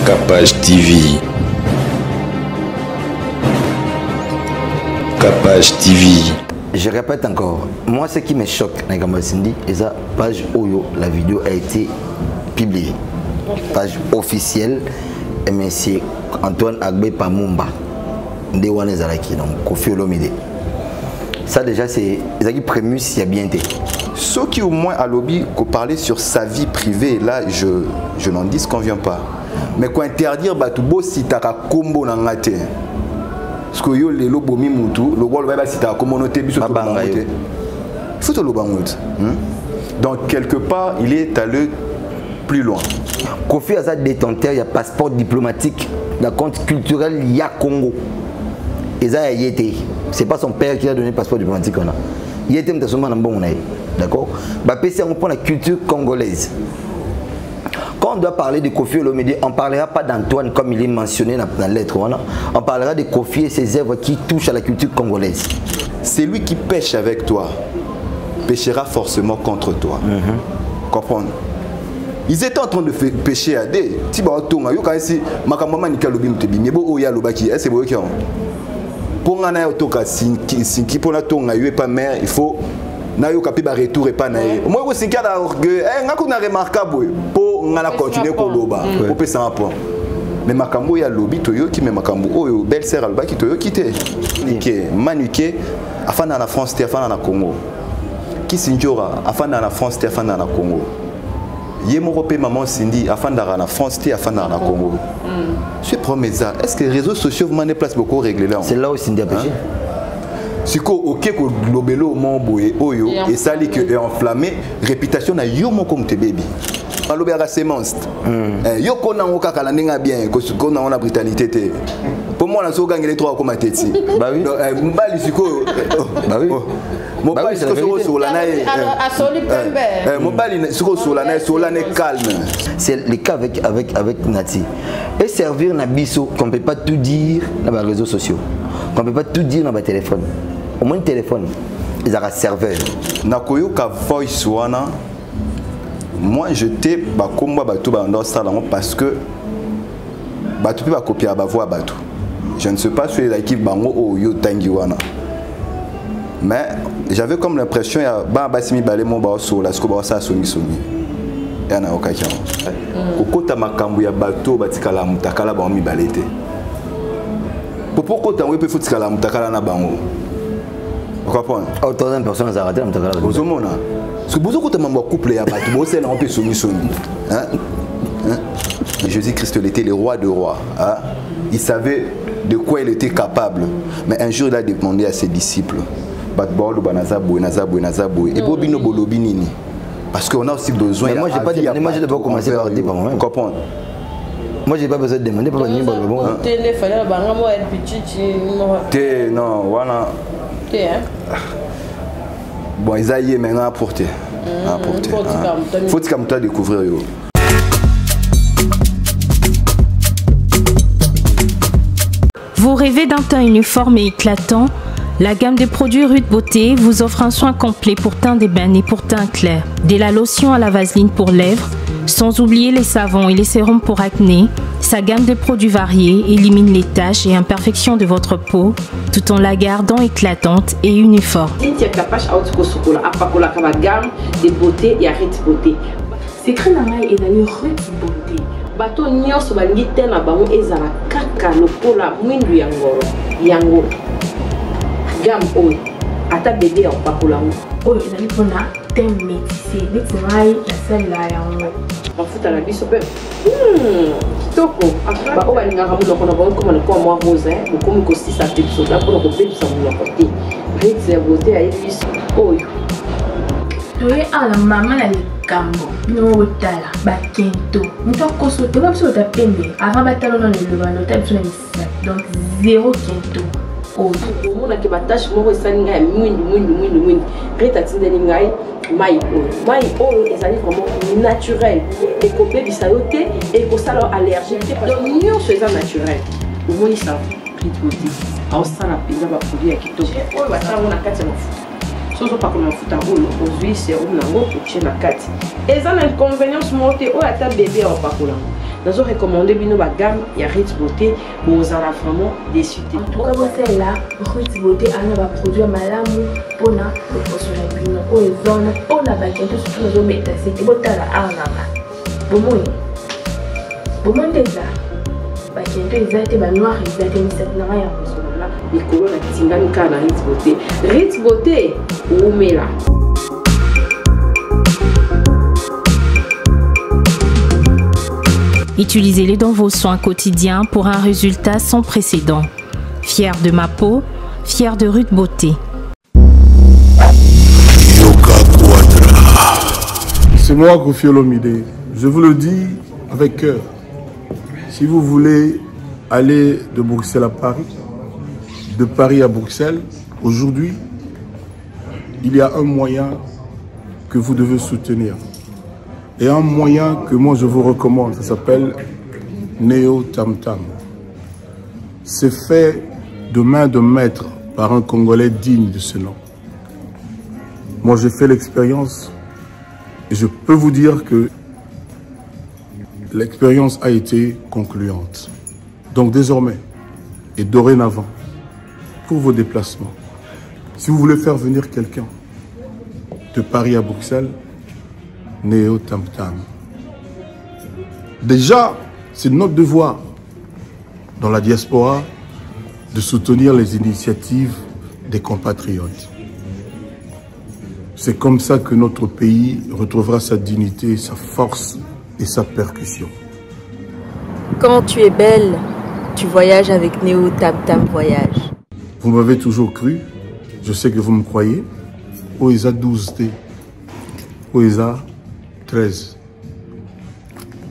Capage TV. Capage TV. Je répète encore, moi ce qui me choque dans Gamba Cindy, c'est la page où la vidéo a été publiée. Page officielle, mais c'est Antoine Agbe Pamumba. Ndewane Zalaki, donc Kofi Olomide. Ça déjà c'est les prémices, il y a bien été. Ceux qui au moins à lobby qu'on parlait sur sa vie privée, là je n'en disconviens pas. Mais qu'on interdire Batoubo si tu as combo dans la tête. Parce que yo le lobomi mutu, le wall va si tu as combo noté, il faut te lobangout. Donc quelque part, il est allé plus loin. Kofi a détenteur, il y a passeport diplomatique, la compte culturel, il y a Congo. Et ça y était. C'est pas son père qui a donné le passeport diplomatique. Il était un bon. D'accord. On prend la culture congolaise. Quand on doit parler de Kofi Olomide, on ne parlera pas d'Antoine comme il est mentionné dans la lettre. On parlera de Kofi et ses œuvres qui touchent à la culture congolaise. C'est lui qui pêche avec toi, pêchera forcément contre toi. Comprendre? Ils étaient en train de pêcher à des. Si tu as dit, pour nga na otoka sinki pour na tonga yo pas mère il faut na yo kapi ba retour et pas na yo moi aussi sinki da orgueil nga ko na remarquable pour nga na continuer ko loba pour pesa un point mais makambo ya lobi to yo ki me makambo oyo belle sœur alba ki to yo kité niké manuké afana na France te afana na Congo ki sinjora afana na France te afana na Congo ye mo repé maman Cindy afana na France te afana na Congo. Je promets ça. Est-ce que les réseaux sociaux vous m'en place beaucoup régler là? C'est là où Cindy a péché. Si ok que globelo mon boye oyo et ça li que est enflammé réputation na yo mon comme tes baby. Alobe à semence. Yo kona on kaka la ninga bien que kona on a brutalité té. Pour moi la so gagner les trois comme teti. Bah oui. Mbali siko. Bah oui. Mobali sur la naïe. Mobali sur la naïe, sur la naïe calme. C'est le cas avec Nati. Et servir Nabiso, qu'on ne peut pas tout dire dans les réseaux sociaux, qu'on ne peut pas tout dire dans les téléphones. Au moins le téléphone, ils ont un serveur. Nakoyo ka voice wana. Moi j'étais ba komba ba tout ba dans ça parce que ba tout peut copier ba voix ba tout. Je ne sais pas sur l'équipe bango o yo tangi wana. Mais j'avais comme l'impression qu'il y a Basimi Balemo Baoso, la Scobarsa Soni Soni. Il y en a aucun qui a. Kokota Makambu ya bateau, Batikala Mutakala Bami Balete. Pourquoi tu as fait Foutikala Mutakala na Bango? Vous comprenez? Autant de personnes ont arrêté Mutakala. Vous avez dit parce que vous avez un couple ya bateau, vous avez un peu Soni Soni. Jésus-Christ était le roi de rois. Il savait de quoi il était capable. Mais un jour, il a demandé à ses disciples. Parce qu'on a aussi besoin. Mais moi j'ai pas demandé, moi j'ai pas commencé par dire par moi-même. Comprendre. Moi j'ai pas besoin de demander pour venir bon. Non, voilà. Bon, ils aillent maintenant apporter. Faut que tu découvrir. Vous rêvez d'un teint uniforme et éclatant? La gamme de produits Rude Beauté vous offre un soin complet pour teint d'ébène et pour teint clair. De la lotion à la vaseline pour lèvres, sans oublier les savons et les sérums pour acné, sa gamme de produits variés élimine les taches et imperfections de votre peau tout en la gardant éclatante et uniforme. Secret nangai et d'aller Rude Beauté. Bato nyonso balingi te na bango ezala kaka lokola mwindu yango. Gamme oyo ata bébé en pakola oyo ezali mpona thème métissé neti ngai nasalela yango bafuta na biso mpe kitoko baoyo balingaka monoko na bango koma lokola mwa rose bokomi kosisa te biso da mpona kobebisa monoko te Rude ya Beauté ayebi biso oyo toye ala mama na likambo bino otala bakento moto akoso te babiso ota pembe avant batala na lelobano ota biso na misisa donc zéro kento. On a que batache moko esali ngai mwindu Rita tindeli ngai mai oyo ezali vraiment naturel ekobebisa yo te ekosala allergique te donc nyonso eza naturel omoni sa Rude Beauté aosala mpenza baproduit ya kitoko oyo basango na kati ya mafuta soso pakola mafuta oyo ozwi serum nango otie na kati eza na inconvénience moko te oyo ata bebe aopakola nazo recommander bino ba gamme ya Roots Beauté vous en vraiment déçu. En tout cas vous là Roots Beauté ana ba produit malamu pona professionnel bino o ezona pona ba kento surtout zo mettre c'est botala arnama bomoi déjà ba kento ezate ba noir ezate ni cette na ya musona likolo na tingani kana Roots Beauté. Roots Beauté umela. Utilisez-les dans vos soins quotidiens pour un résultat sans précédent. Fier de ma peau, fier de Roots Beauté. C'est moi, Kofi Olomide. Je vous le dis avec cœur. Si vous voulez aller de Bruxelles à Paris, de Paris à Bruxelles, aujourd'hui, il y a un moyen que vous devez soutenir. Et un moyen que moi je vous recommande, ça s'appelle Neo Tam Tam. C'est fait de main de maître par un Congolais digne de ce nom. Moi j'ai fait l'expérience et je peux vous dire que l'expérience a été concluante. Donc désormais et dorénavant, pour vos déplacements, si vous voulez faire venir quelqu'un de Paris à Bruxelles, Neo Tam Tam. Déjà, c'est notre devoir dans la diaspora de soutenir les initiatives des compatriotes. C'est comme ça que notre pays retrouvera sa dignité, sa force et sa percussion. Quand tu es belle, tu voyages avec Neo Tam Tam Voyage. Vous m'avez toujours cru, je sais que vous me croyez. Oesa 12T, Oesa 13.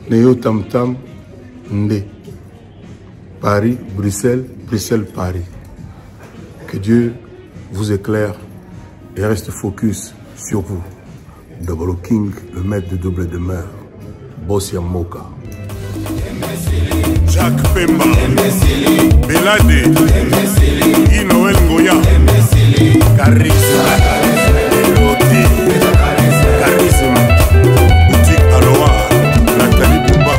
Neo Tam Tam Ndé. Paris, Bruxelles, Bruxelles, Paris. Que Dieu vous éclaire et reste focus sur vous. Double King, le maître de double demeure. Bossia Moka. Jacques Pemba, Belade, Inoël Ngoya, Charisme, Elodie, Charisme, Boutique Aloha, Nathalie Bouba.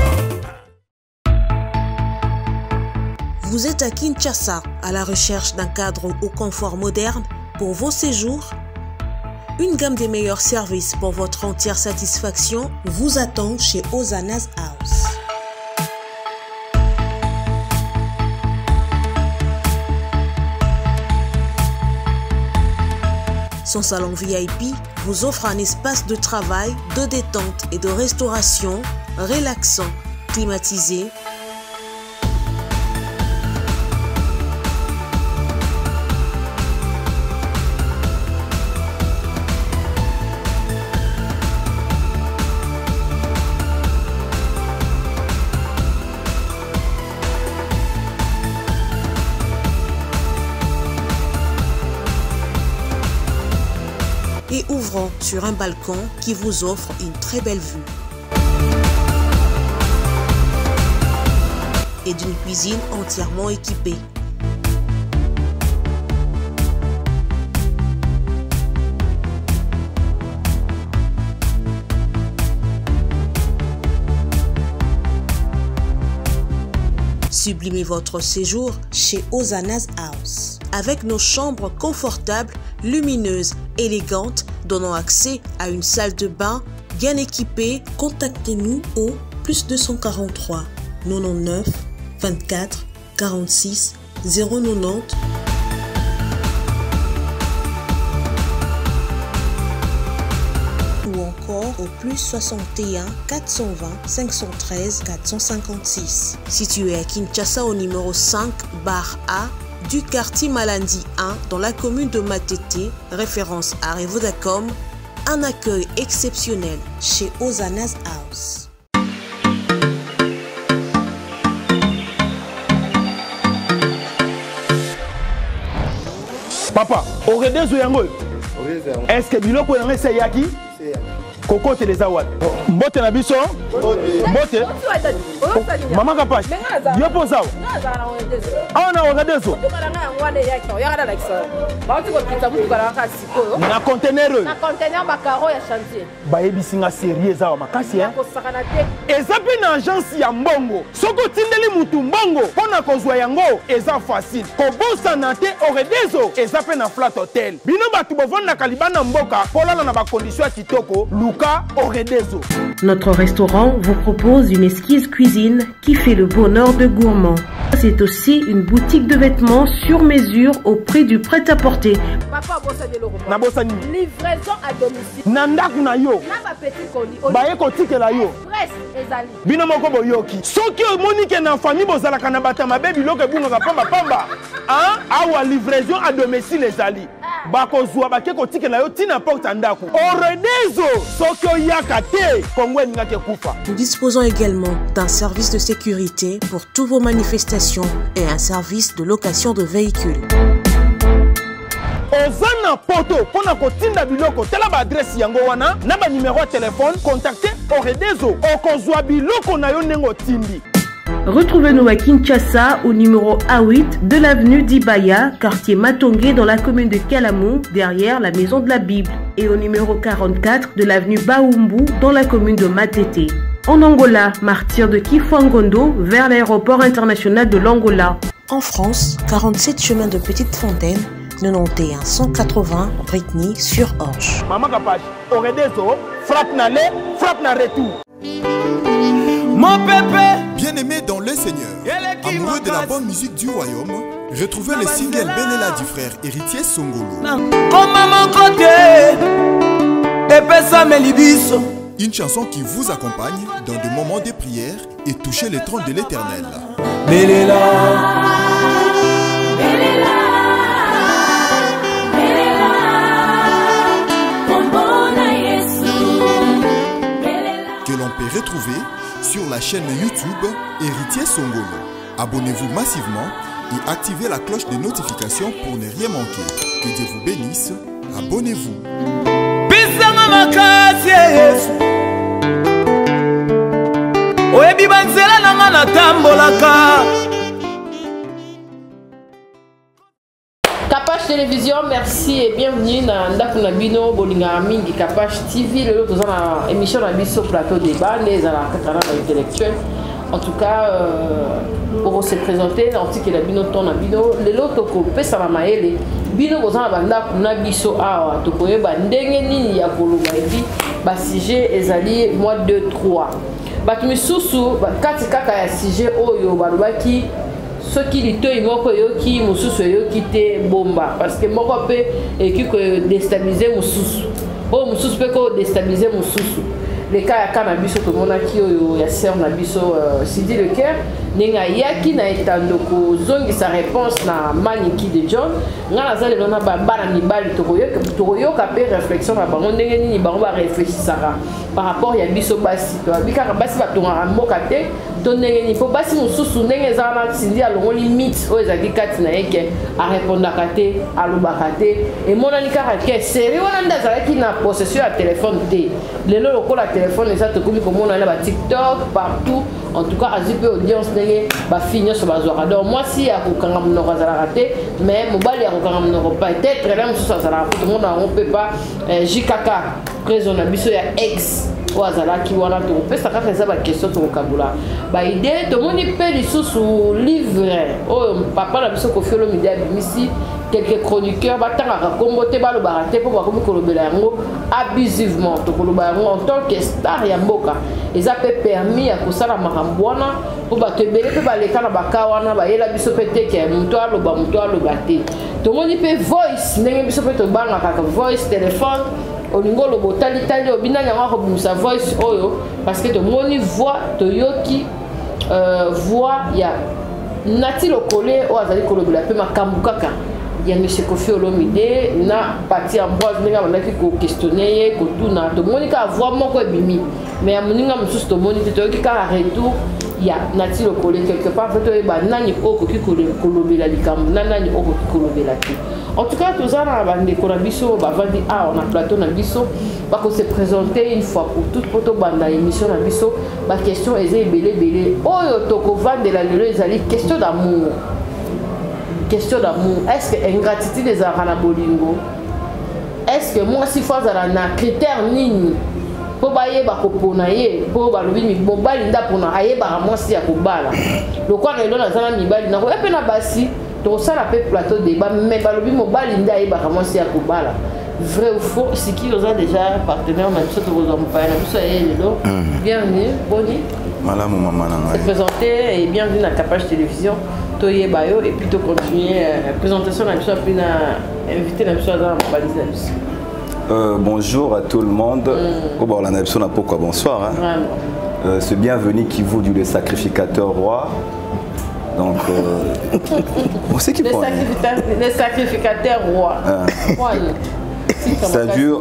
Vous êtes à Kinshasa, à la recherche d'un cadre au confort moderne pour vos séjours? Une gamme des meilleurs services pour votre entière satisfaction vous attend chez Hosanna's House. Son salon VIP vous offre un espace de travail, de détente et de restauration relaxant, climatisé, et ouvrant sur un balcon qui vous offre une très belle vue. Et d'une cuisine entièrement équipée. Sublimez votre séjour chez Hosanna's House. Avec nos chambres confortables, lumineuses, élégantes, donnant accès à une salle de bain bien équipée, contactez-nous au +243 99 24 46 090 ou encore au +61 420 513 456. Situé à Kinshasa au numéro 5 bar A du quartier Malandi 1 dans la commune de Matete, référence à Revodacom, un accueil exceptionnel chez Hosanna's House. Papa, regardez ce yango. Est-ce que biloko na ngese yaki? Koko teleza wat. Mbote na biso? Mbote. Maman Kapache. Yo pour ça. Ah on a regardé ça. Na conteneur. Na conteneur bakaro ya chantier. Ba yebisinga sérieux za makasi hein. Eza pe na agence ya mbongo. Soko tindeli mutu mbongo pona kozwa yango eza facile. Ko bosa na te oredezo eza pe na flat hotel. Bino batu bovanda kalibana mboka polala na ba condition kitoko luka oredezo. Notre restaurant vous propose une exquise cuisine qui fait le bonheur de gourmands. C'est aussi une boutique de vêtements sur mesure au prix du prêt-à-porter. Papa bossa de l'euro. Na bossa ni. Livraison à domicile. Nanda kuna yo. Na ba petit colis. Ba ye ko tikela yo. Presse ezali. Bino moko boyoki. Soki omonique na famille bozala kana bata mabebi loke bunga pamba pamba. Hein? Awa livraison à domicile ezali. Bakozwa bake ko tikela yo tina porte ndako. Oredezo soki oyaka te kongwe ngake kufa. Nous disposons également d'un service de sécurité pour toutes vos manifestations et un service de location de véhicules. Ozana poto pona kotinda biloko tela ba adresse yango wana na ba numéro de téléphone contactez Oredezo okozwa biloko na yo nengo tindi. Retrouvez-nous à Kinshasa au numéro A8 de l'avenue d'Ibaya, quartier Matongé dans la commune de Kalamou, derrière la maison de la Bible, et au numéro 44 de l'avenue Baoumbu dans la commune de Matete. En Angola, martyr de Kifuangondo vers l'aéroport international de l'Angola. En France, 47 chemin de Petite Fontaine, 91 180 Brittany-sur-Orge. Maman Kapache, Oredezo, frappe na le, frappe na retour. Mon pépé, bien-aimé dans le Seigneur, amoureux de la bonne musique du royaume, retrouvez le single Belela du frère héritier Songolo. Comme à mon côté, Epesa Melibiso. Une chanson qui vous accompagne dans des moments de prière et toucher le trône de l'Éternel. Belela, Belela, Belela, que l'on peut retrouver sur la chaîne YouTube Héritier Songolo. Abonnez-vous massivement et activez la cloche de notification pour ne rien manquer. Que Dieu vous bénisse. Abonnez-vous. Kapache Télévision, merci et bienvenue dans Ndakuna Bino Bolinga Mingi Kapache TV. Le lot dans émission na biso plateau débat les à la katana intellectuel. En tout cas pour se présenter l'article la bino ton na bino le lot toko pesa na maele bino bozana banda kuna biso awa tokoye ba ndenge nini ya koloba ebi ba sujet ezali mois 2 3 batu misusu ba kati kaka ya sujet oyo balobaki soki litoyi moko yoki mususu yoki te bomba parce que moko pe eki ko déstabiliser mususu o mususu pe ko déstabiliser mususu les cas ya cannabis to mona ki oyo ya sœur na biso Sidi le cœur ninga yaki na etando ko zongi sa réponse na maniki de John ngana zale lona ba bana mibali to yoka pe réflexion na bango ndenge nini bango ba réfléchissara par rapport ya biso basi to bika basi ba tonga mboka te to ndenge ni po basi mususu ndenge za na Sidi alongo limite o ezaki kati na yeke a répondre kate alobaka te et mona ni kaka ke sérieux wana ndazala ki na possession ya téléphone te lelo lokola téléphone et ça te comme comment on a TikTok partout en tout cas azipe audience ndenge ba finir sur bazora donc moi si ya kokanga mnoko za raté mais mobali ya kokanga mnoko peut-être là mususu za raté tout le monde on peut pas JKK présent na biso ya ex wazala ki wana to pesa kaka za ba question to kabula ba idée to moni pe lisusu livre oh papa na biso ko fiolo media bimisi quelques chroniqueurs batanga kombote balo barate po bakomi kolobela yango abusivement to koloba yango en tant que star ya mboka eza pe permis ya kosala makambo wana po batebele pe baleka na bakawana bayela biso pe teke muto aloba te to moni pe voice ndenge biso pe to banga kaka voice téléphone olingo lobo tali obina nyanga ko bimisa voice oyo parce que to moni voix to yoki voix ya nati lokole o azali kolobela pe makambu kaka ya monsieur Kofi Olomide na parti Ambroise ndenge bandaki ko questionner ko tuna to moni ka voix moko ebimi mais amoninga mususu to moni to yoki ka retour ya nati lokole quelque part to ba nani oko ki kolobela likambu nani oko ki kolobela ti En tout cas, tout ça, on a biso, on a plateau na biso, va se présenter une fois pour toutes pour tout banda émission na biso, ba question est belé. Oh yo toko vendre la lelo ezali question d'amour. Question d'amour. Est-ce que ingratitude des arana bolingo? Est-ce que moi si fois na critère nini? Po baye ba kopona ye, po ba lobi mi bobali nda pona aye ba moi si ya kobala. Le quoi relo na zana mi bali na ko epena basi. Donc ça la fait plateau débat mais balobi mobile nda ye ba moi si ya kobala. Vrai ou faux, c'est qui nous a déjà partenaire même ça vous en parler na biso ye lelo. Bienvenue, boni. Mala mo mama na ngai. Présenter et bienvenue na Capage Télévision. Toye bayo et puis to continuer présentation na biso puis na invité na biso dans la balise na biso. Bonjour à tout le monde. Oh, bon, la n'a pourquoi bonsoir. Hein. Ce bienvenu qui vous dit le sacrificateur roi. Donc, on sait qui prend. Le sacrificateur roi. C'est-à-dire,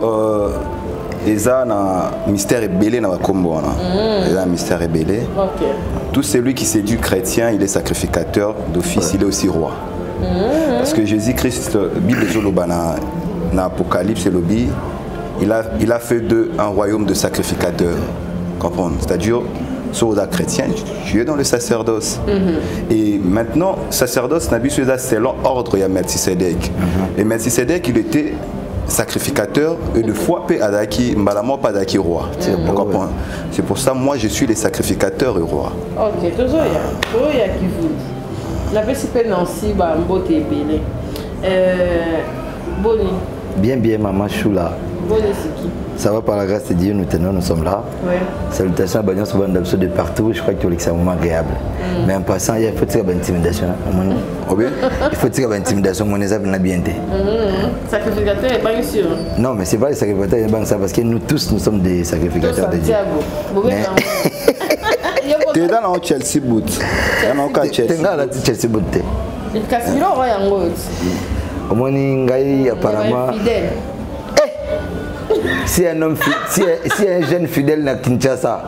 Eza na mystère ébélé na Kombo. Eza mystère ébélé. Tout celui qui séduit chrétien, il est sacrificateur d'office, il est aussi roi. Parce que Jésus-Christ, Bible Jolobana. Dans l'Apocalypse, il a fait d'eux un royaume de sacrificateurs. Comprendre? C'est-à-dire, sur les chrétiens, tu es dans le sacerdoce. Et maintenant, sacerdoce n'a plus selon ordre, il y a Melchisedec. Et Melchisedec, il était sacrificateur et de foi, Adaki, Mbalamo, pas Adaki roi. C'est pour ça, moi, je suis les sacrificateurs et rois. Ok, toujours il y a qui vous dit. La PCP Nancy, Mbote et Bélé. Boni. Bien, maman Choula. Boni, c'est qui? Ça va par la grâce de Dieu, nous sommes là. Ouais. Salutations à Bagnon, de partout. Je crois que c'est un moment agréable. Mais en passant, il faut tirer l'intimidation. Il faut tirer l'intimidation, mon exemple n'a bien été. Sacrificateur est pas sûr. Non, mais c'est pas les sacrificateurs, parce que nous tous, nous sommes des sacrificateurs de Dieu. Tu es dans le Chelsea Boot. Tu es dans le Chelsea Boot. Il casse le roi en gros. Au moins, apparemment. Si un homme, si un jeune fidèle à Kinshasa,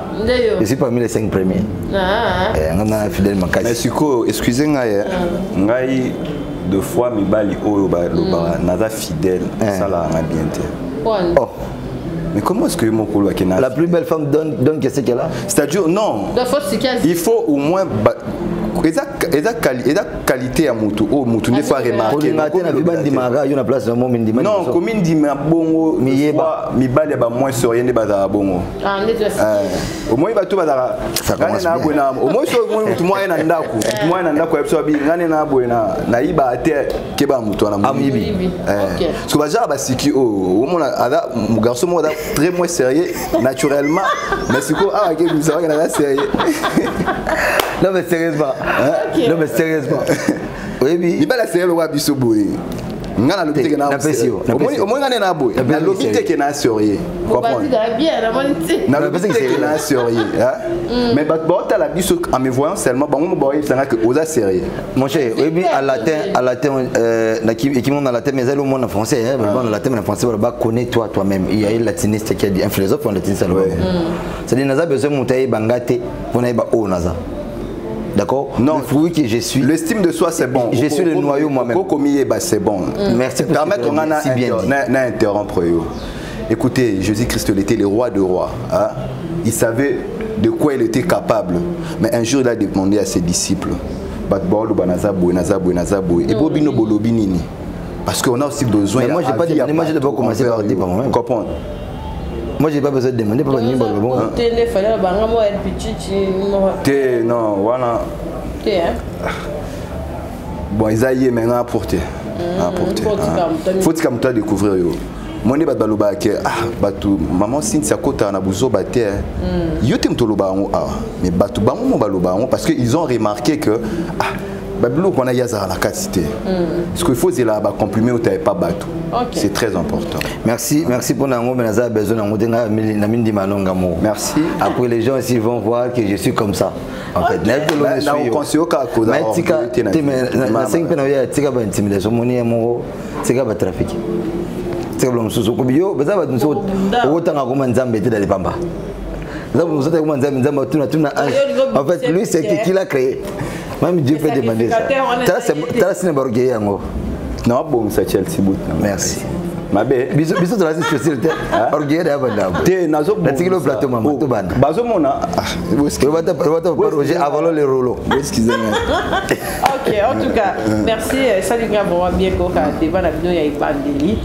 je suis parmi les 5 premiers. On a un fidèle Makasi. Mais Siko, excusez-moi, ngai 2 fois mi bali oyo ba loba naza fidèle, ça là on a bien été. Oh. Mais comment est-ce que mon kolo akena? La plus belle femme donne qu'est-ce qu'elle a? C'est-à-dire non. Il faut au moins et la qualité à Moutou, oh Moutou n'est pas remarqué. Non, comme il dit, mais bon, mi bali ba moins sur rien de bazar bongo. Au moins il va tout bazar. Au moins tout moi en ndaku, tout moi en ndaku episode bi ngane na boena na iba ate keba Moutou na Mouibi. Parce que bazar ba siki oh, mon ada mon garçon moi très moins sérieux naturellement, mais siko ah que nous savons na sérieux. Non mais sérieusement. Okay. Non mais sérieusement. Oui oui. Il va la sérieux le roi bisoboy. Ngana lobite ke na sérieux. Au moins ngana na boy. Na lobite ke na sérieux. Comprends? Na lobite ke na sérieux, hein? Mais ba ta la biso en me voyant seulement ba mo boy ça que osa sérieux. Mon cher, oui oui à latin na qui en latin mais elle au monde en français hein, bon en latin mais en français on va connaître toi-même. Il y a un latiniste qui a dit un philosophe en latin ça le. C'est-à-dire naza besoin monter bangate pour na ba o naza. D'accord? Non, oui que je suis. L'estime de soi c'est bon. Je suis le noyau moi-même. C'est bon. Merci pour permettre on a interrompre. Écoutez, Jésus-Christ il était le roi de rois. Hein? Il savait de quoi il était capable. Mais un jour il a demandé à ses disciples. Parce qu'on a aussi besoin. Mais moi j'ai pas demandé, moi je dois commencer par dire par moi-même. Comprendre. Moi j'ai pas besoin de demander pour venir bon. Non, voilà. Bon, ils aillent maintenant apporter. Faut que tu découvrir. Moi ne baloba ke batu maman Cynthia Kota na buzo baté. Yo tem toloba mais batu ba mo baloba parce que ils ont remarqué que Babylou qu'on a yazara la quantité. Ce qu'il faut c'est là ba comprimer ou t'avais pas bateau. C'est très important. Merci pour nango menaza besoin nango na mindi malonga mo. Merci. Après les gens ici vont voir que je suis comme ça. En fait, na on conseille ka ko da. Na 5 pena ya tika ba intimidation moni mo tika ba trafic. Tika ba msusu ko biyo baza ba msusu otanga ko manzambe te dali pamba. Zabu msusu ko manzambe nzamba tuna en fait lui c'est qui l'a créé. Même Dieu peut demander ça. T'as c'est barogué yango. Non, bon, ça Chelsea bout. Merci. Ma belle. Bisous de la société. Orgueil d'abord. T'es nazo. La tigre au plateau maman. Tout ban. Bazo mona. Roger avant les rouleaux. Excusez-moi. Ok, en tout cas, merci. Salut gars, vraiment bien qu'on a débat la vidéo il y a Bandeli.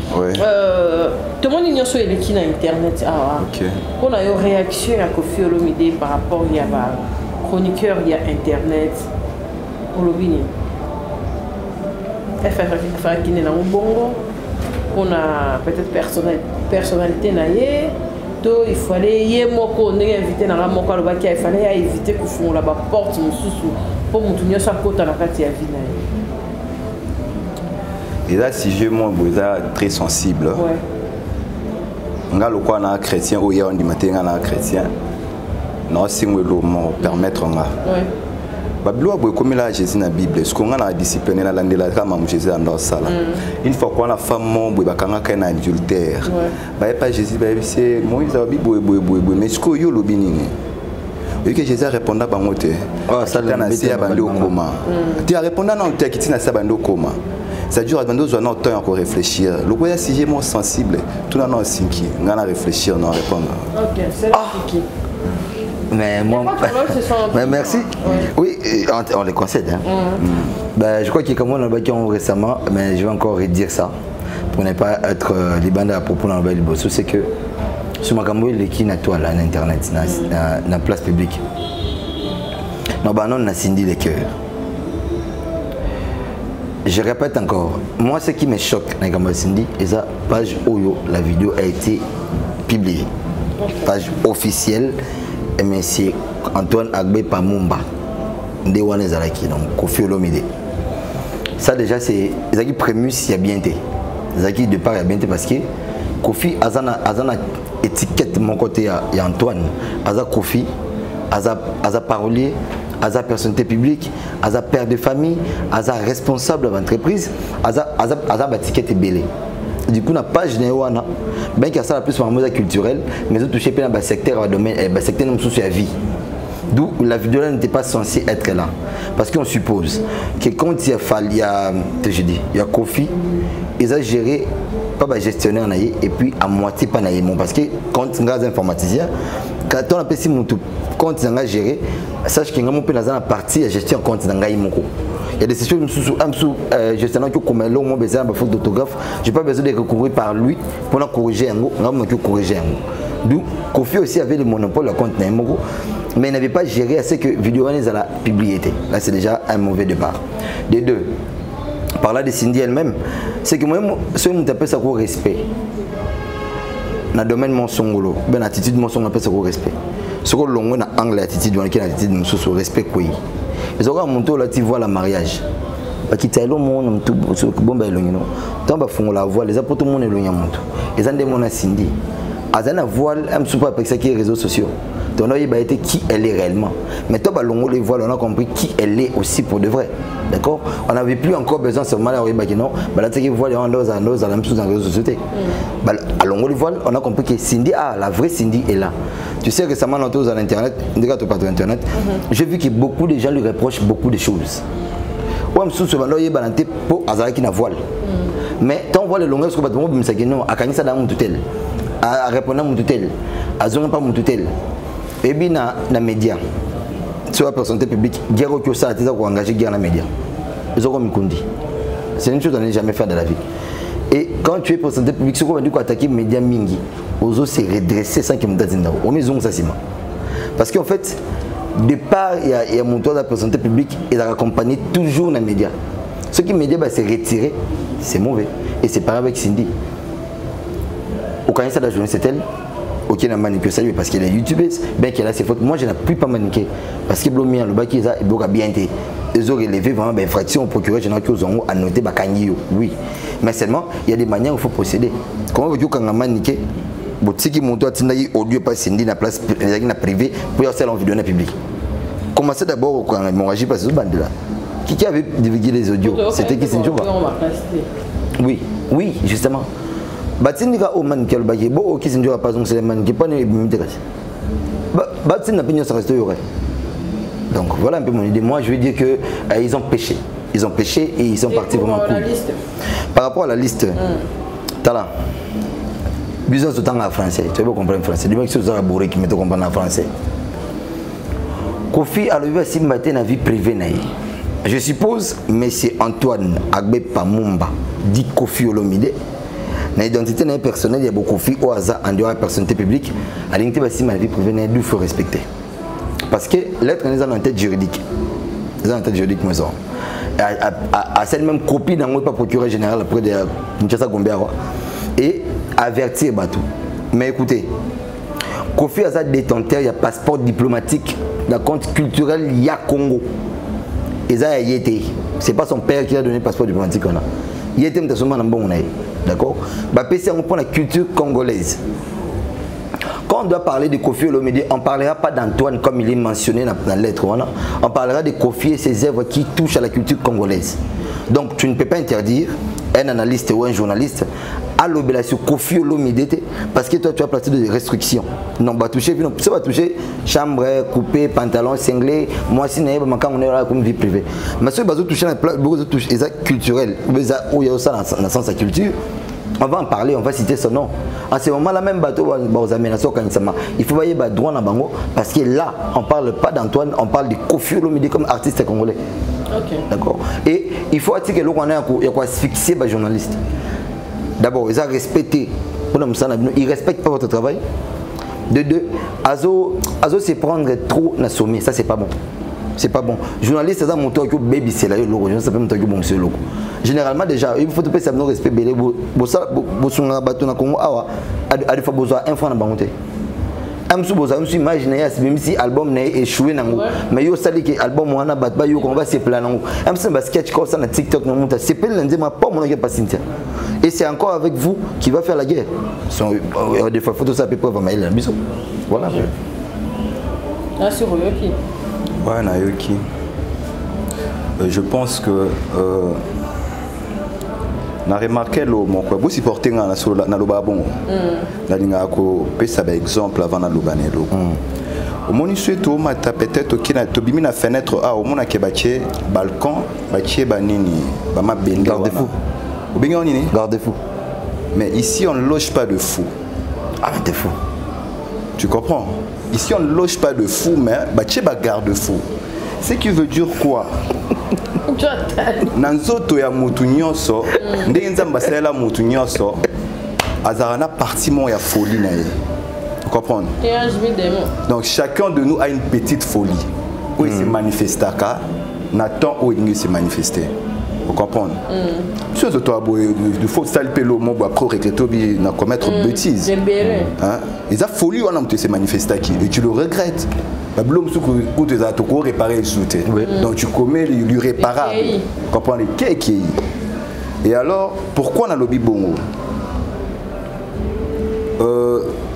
Tout le monde ignore sur les qui na internet. Ah. Ok. On a eu réaction à Kofi Olomide par rapport il y a chroniqueur il y a internet. Olomide. Elle qui n'est pas bon. On a peut-être personnalité naïe. Donc il fallait y inviter dans la moko le il fallait éviter que font la porte pour monter sa côte à la partie à vie. Et là si je moi très sensible. Ouais. On a le quoi na chrétien ou hier on dit matin na chrétien. Non si moi le permettre on a. Ouais. Babilo boy comme la Jésus na Bible ce qu'on a la discipline na landela kama Jésus dans sala une fois qu'on a femme mon boy bakanga kana adultère ba pas Jésus ba c'est Moïse a boy mais ce que yo lobi nini et que Jésus répondait ba mote oh ça na sia bandi okoma tu as répondu non tu qui na sia bandi okoma ça dure bandi zo na temps encore réfléchir le quoi si j'ai mon sensible tout na non sinki ngana réfléchir non répondre OK c'est qui mais moi, mais merci. Oui, on les concède. Hein. Ben, je crois qu'il y a comme on a bâti récemment, mais je vais encore redire ça pour ne pas être libanais à propos dans le Bosso. C'est que ce Makambo il est qui na toile en internet, na place publique. Non, bah non, on a scindé les cœurs. Je répète encore, moi ce qui me choque dans Makambo Cindy, c'est la page Oyo, la vidéo a été publiée, page officielle. Monsieur Antoine Agbe Pamumba de Wanezalaki donc Kofi Olomide. Ça déjà c'est Zaki prémus il y a bien été. Zaki de part il y a bien été parce que Kofi azana étiquette mon côté il y a Antoine, aza Kofi, aza parolier, aza personnalité publique, aza père de famille, aza responsable d'entreprise, aza étiquette belé. Du coup, la page n'est pas bien qu'il y a ça la plus sur la culturelle, mais autres touché dans le secteur domaine, le secteur de la vie. D'où la vidéo n'était pas censée être là. Parce qu'on suppose que quand il y a Kofi, ils ont géré pas le gestionnaire et puis à moitié pas naïmon. Parce que quand on a des informaticiens, quand on a fait quand on a géré, sache qu'il y a une partie de gestion quand on a il y a des sessions sous gestionnaire qui comme là moi besoin de faute d'autographe, j'ai pas besoin de recourir par lui pour corriger un mot, on va corriger un mot. D'où Kofi aussi avait le monopole de compte Naimoko, mais il n'avait pas géré assez que vidéo à la publicité. Là c'est déjà un mauvais départ. Des deux. Par là de Cindy elle-même, c'est que moi ce que je appelle ça au respect. Dans le domaine mon songolo, ben attitude mon son appelle ça au respect. Ce que l'on a angle attitude on qui attitude mon sous respect quoi. Ils auront monté là tu vois le mariage. Parce qu'il y a le monde tout bon ben le non. Tant ba font la voile les apôtres monde le monte. Ils ont des mon Cindy. Azana voile am soupa avec ça qui les réseaux sociaux. Donc il a été qui elle est réellement. Mais toi ba longo les voiles on a compris qui elle est aussi pour de vrai. D'accord? On n'avait plus encore besoin seulement là bah non, bah là c'est que voile on dans la même chose dans les réseaux sociaux. Bah à longo les voiles on a compris que Cindy la vraie Cindy est là. Tu sais récemment dans tous à l'internet, regarde pas sur internet, j'ai vu que beaucoup de gens lui reprochent beaucoup de choses. Ouais, me soucie là il balanté pour azara qui na voile. Mais tant voile longueur sur bateau me ça que non, à kanisa dans mon tutel. À répondre à mon tutel. À zone pas mon tutel. Et bien na média. Sur la personnalité publique, guerre au ça a engagé guerre dans les médias. Ils ont comme dit. C'est une chose qu'on n'a jamais fait dans la vie. Et quand tu es personnalité publique, ce qu'on dit attaquer les médias mingi, aux autres c'est redresser sans qu'ils me disent non. On maison ça c'est moi. Parce qu'en fait, départ il y a mon tour de la personnalité publique et la accompagner toujours dans les médias. Ce qui les médias c'est retirer, c'est mauvais. Et c'est pareil avec Cindy. Au Canada de la journée c'est elle. Ok, n'a maniqué ça parce qu'elle est youtubeuse, bien qu'elle a ses fautes. Moi, je n'ai plus pas maniqué parce que Blomien, le bac, il a bien été. Ils ont relevé vraiment l'infraction au procureur général qui ont à noter Bakanyo. Oui. Mais seulement, il y a des manières où il faut procéder. Comment vous-vous quand on a maniqué, si qui monte au lieu pas Cindy la place privée pour y avoir en vidéo publique. Commencez d'abord quand on a agi par ce bande là. Qui avait divulgué les audios? C'était qui Cindy? Oui, oui, justement. Batinga au man qui a le baguette, bon, qui s'en pas donc c'est le man qui pas né Batin n'a pas ça reste donc voilà un peu mon idée. Moi je veux dire que ils ont péché. ils ont pêché et ils sont partis vraiment cool. Par rapport à la liste, Tala, business de temps en français, tu veux comprendre français. Du moins que c'est un bourré qui me te comprendre en français. Kofi a levé à matin la vie privée. Je suppose, M. Antoine Agbe Pamumba dit Kofi Olomide. Dans l'identité personnelle, il y a beaucoup de Kofi au hasard en dehors de la personnalité publique. À l'identité de la vie privée, il faut respecter. Parce que l'être est dans une tête juridique. Dans une tête juridique, moi, à cette même copie dans le procureur général après de Kinshasa Gombeawa et avertir Batou. Mais écoutez, Kofi a détenteur, il y a passeport diplomatique, le compte culturel, il y a Congo. Et ça, il était. C'est pas son père qui a donné le passeport diplomatique. Il était d'accord. On prend la culture congolaise. Quand on doit parler de Kofi Olomide, on ne parlera pas d'Antoine comme il est mentionné dans la lettre. On parlera de Kofi et ses œuvres qui touchent à la culture congolaise. Donc tu ne peux pas interdire un analyste ou un journaliste à l'obélisation Kofi Olomide parce que toi tu as placé des restrictions. Non, va toucher, ça va toucher chambre, coupé, pantalon, cinglé, moi si on est là comme vie privée. Mais si on va toucher les actes culturels, où il y a ça dans le sens de la culture, on va en parler, on va citer son nom. En ce moment-là, même bateau, il faut voir droit dans Bango parce que là, on ne parle pas d'Antoine, on parle de Kofi Olomide comme artiste congolais. Okay. D'accord. Et il faut que l'on ait fixé les journalistes. D'abord, ils ont respecté. Ils ne respectent pas votre travail. De deux, Azo se prendre trop dans le sommet. Ça, c'est pas bon. C'est pas bon. Journaliste, ça montre que baby c'est là le logo. Je ne sais pas montre que bon c'est le logo. Généralement déjà, il faut te payer ça non respect belé. Bossa bosunga bateau na Congo awa. A fois besoin un franc na bangote. Amsu boza amsu imagine même si album n'a échoué nango. Mais yo sali que album wana batba yo qu'on va se plaindre nango. Amsu ba sketch comme ça na TikTok na monta. C'est pas lundi ma pas mon pas Cynthia. Et c'est encore avec vous qui va faire la guerre. Des fois photos ça peut pas vraiment il bisous. Voilà. Ah sur Yoki. Ouais, Nayoki. Je pense que na remarqué le mon quoi vous supporter na loba bon na linga ko pesa ba exemple avant na loba nelo au moni sueto mata peut-être qui na tobimi na fenêtre a au mona ke batie balcon batie banini ba ma bende garde-fou ou bien nini garde-fou mais ici on ne loge pas de fou. Ah mais t'es fou, tu comprends? Ici on ne loge pas de fou mais batie ba garde-fou. Ce qui veut dire quoi? Nanzoto ya mutu nyonso ndenge nzamba sala mutu nyonso azarana partiment ya folie na ye. Vous comprenez? Donc chacun de nous a une petite folie où il se manifestaka Nathan où il se manifester. Vous comprenez? Si on doit il faut salper le mot après regretter na commettre bêtise. Hein? Ils a folie on a se manifester et tu le regrettes. Donc tu commets l'irréparable. Comprenez? Et alors, pourquoi on a lobby bongo?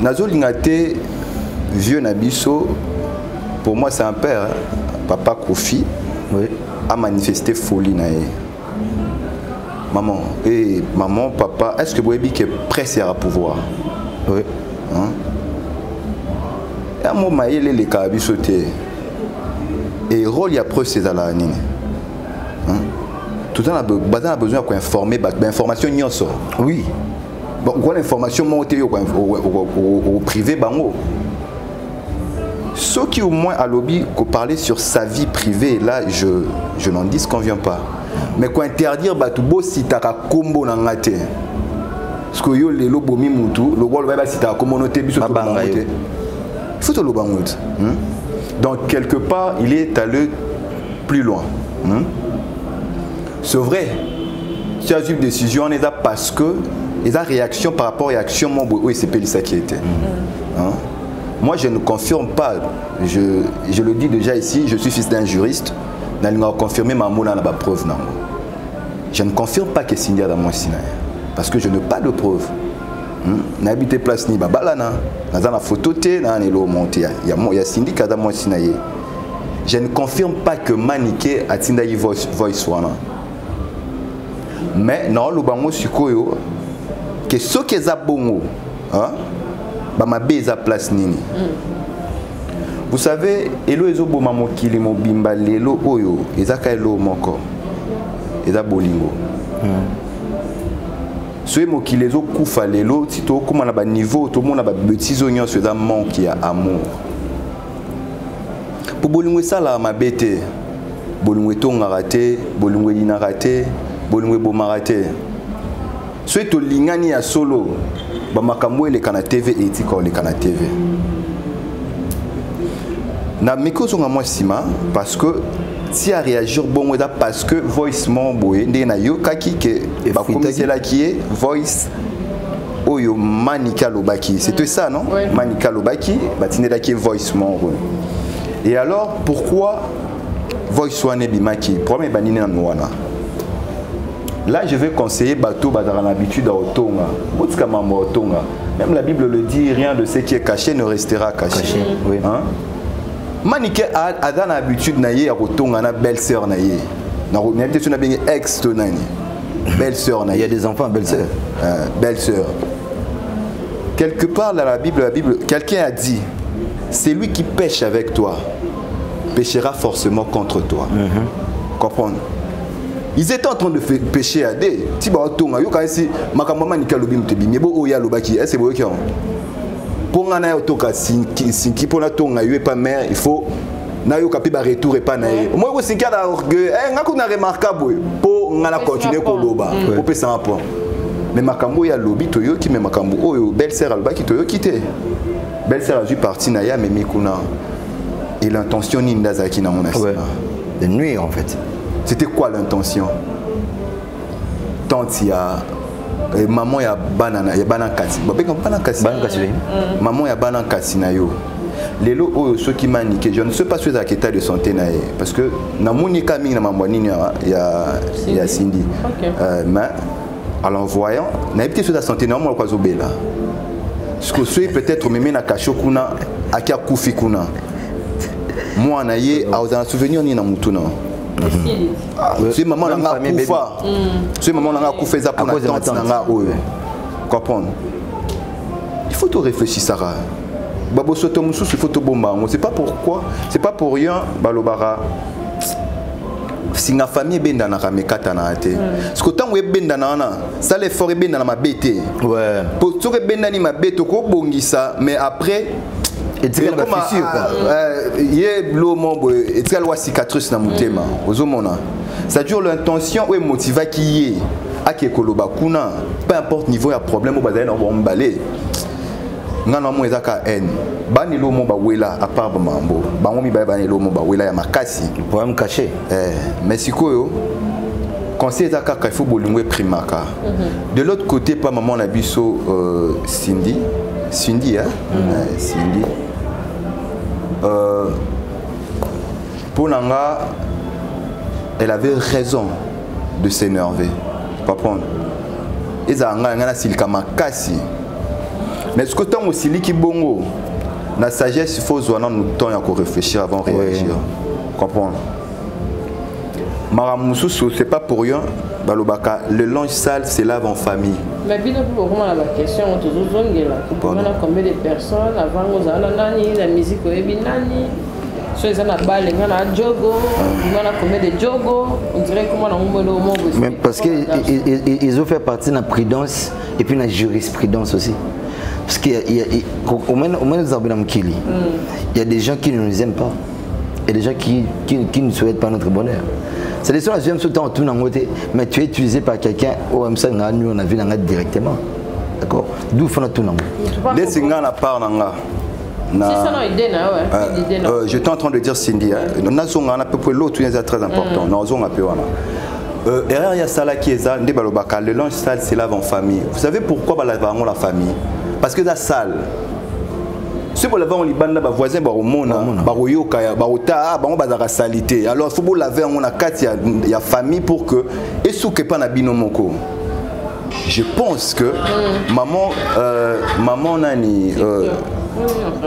Nazo Lingate, vieux Nabiso, pour moi c'est un père, hein? Papa Kofi, oui, a manifesté folie. Maman, et maman, papa, est-ce que vous avez dit que presse à pouvoir? Oui. Hein? Et moi, je les cas sauté. Et rôle il y a preuve c'est à la nine. Tout le temps a besoin d'informer, d'information n'y en sort. Oui. Bon, quoi l'information montée au privé bango. Ceux qui au moins à lobby qu'on parlait sur sa vie privée, là je n'en dis qu'on vient pas. Mais qu'on interdire batubo si t'as combo dans la tête. Parce que yo les lobomi mutu, le rôle va si t'as combo noté biso tout bangote. Il faut te le bangote. Donc quelque part il est allé plus loin. C'est vrai. Si tu as une décision, on est là parce que il a réaction par rapport à l'action oui c'est Pélissa qui était. Moi je ne confirme pas, je le dis déjà ici, je suis fils d'un juriste, je vais confirmer ma mot dans la preuve. Je ne confirme pas que Cindy a dans mon Sinaï, parce que je n'ai pas de preuve. N'habite place ni babalana, dans la photo té, dans les lots montés, il y a Cindy qui a dans mon Sinaï. Je ne confirme pas que Maniké a Tindaï voice one. Mais non, le bango sukoyo que ce qui est bongo, bah ma beza place nini. Vous savez, elo ezo boma mokili mobimba lelo oyo ezaka elo moko. eza bolingo soki mokili ezokufa lelo ti tokóma na baniveau tomona babétise oyo nyonso eza manque ya amour mpo bolingo esalaka mabe te bolingo etongaka te bolingo elinaka te bolingo ebomaka te soki tolingani ya solo bamakambo eleka na tv etika oleka na tv na mikozonga mwa nsima parce que si a réagir bongo eza parce que voice mon boye ndenge nayokaki ke bakomiselaki ye voice oyo Manika alobaki c'était ça non Manika alobaki batindelaki ye voice mon boye et alors pourquoi voice wana ebimaki problème ebanini na wana là je vais conseiller bato bazala na habitude à otonga botika mambo otonga même la Bible le dit rien de ce qui est caché ne restera caché oui. Hein? Manika a dans l'habitude naie à rotonga na belle-sœur naie. Na rotonga tu na bien ex to nani. Belle-sœur naie. Il y a des enfants belle-sœur. Belle-sœur. Quelque part dans la Bible, quelqu'un a dit c'est lui qui pêche avec toi péchera forcément contre toi. Comprendre? Ils étaient en train de pécher à des. Si ba rotonga yo ka si makambo Manika lobi mtebi. Mais bo oya lobaki, est-ce que c'est pour nga na otoka sinki pour na tonga yo pas mère il faut na yo kapi ba retour et pas na ye moi ko sinki na orgueil nga ko na remarquable pour nga na continuer ko loba pour pesa un point mais makambo ya lobi to yo ki me makambo oyo belle-sœur alba ki to yo kité belle-sœur a dû partir na ya mais mikuna et l'intention ni ndazaki na mon asima de nuit en fait c'était quoi l'intention tant il y a maman ya banana kasi maman ya banana kasi na yo lelo oyo soki Manika je ne sais pas sur l'état de santé na parce que na monika mingi na mambo nini ya Cindy mais en voyant na été sur la santé na moi kwa zobela parce que soki peut-être même na kasho kuna akia kufi kuna moi na ye a souvenir ni na mutuna si maman n'a pas si maman n'a pas fait ça pour la tante n'a comprendre il faut tout réfléchir Sarah babo soto mususu il faut tout bomba c'est pas pourquoi c'est pas pour rien balobara si na famille benda na kamekata na ate parce que tant que benda na na ça les forêt benda na mabete ouais pour tout benda ni mabete ko bongisa mais après et tu comme il l'eau membre et tu as cicatrice na mutema ozomona ça dure l'intention ou motiva qui est à koloba kuna peu importe niveau ya problème au bazali na bombalé ngana mo ezaka haine bani lo mo ba wela à part mambo bango mi ba bani lo mo ba wela ya makasi problème caché mais sikoyo conseil ezaka ka faut bolingwe primaka de l'autre côté pas maman na biso Cindy hein Cindy pour Nanga, elle avait raison de s'énerver. Pas prendre. Et ça a silka makasi. Mais ce que tant aussi qui bongo, la sagesse il faut zoana nous temps à réfléchir avant de réagir. Comprendre. Maramoussou c'est pas pour rien. Balobaka, le linge sale se lave en famille. Mais bien pour comment la question on te zongue là. Combien de personnes avant aux anani la musique au binani. So ils en a balle ngana jogo, ngana combien de jogo, on dirait comment on le mot. Mais parce que ils ont fait partie de la prudence et puis de la jurisprudence aussi. Parce qu'il y a au moins il y a des gens qui ne nous aiment pas. Et des gens qui ne souhaitent pas notre bonheur. C'est des choses que tout le temps, mais tu es utilisé par quelqu'un, ou même ça, nous on a vu directement. D'accord. D'où faut tout le monde. Les Singa na part nanga. J'étais en train de dire Cindy, on a à peu près l'autre qui est très important. Erreur ya sala qui est ndé balobaka le linge sale se lave en famille. Vous savez pourquoi la famille? Parce que la salle. Si vous lavez en Liban, les voisins sont salité. Alors il faut laver en il y a famille pour que et sous que pas binomoko. Je pense que maman nani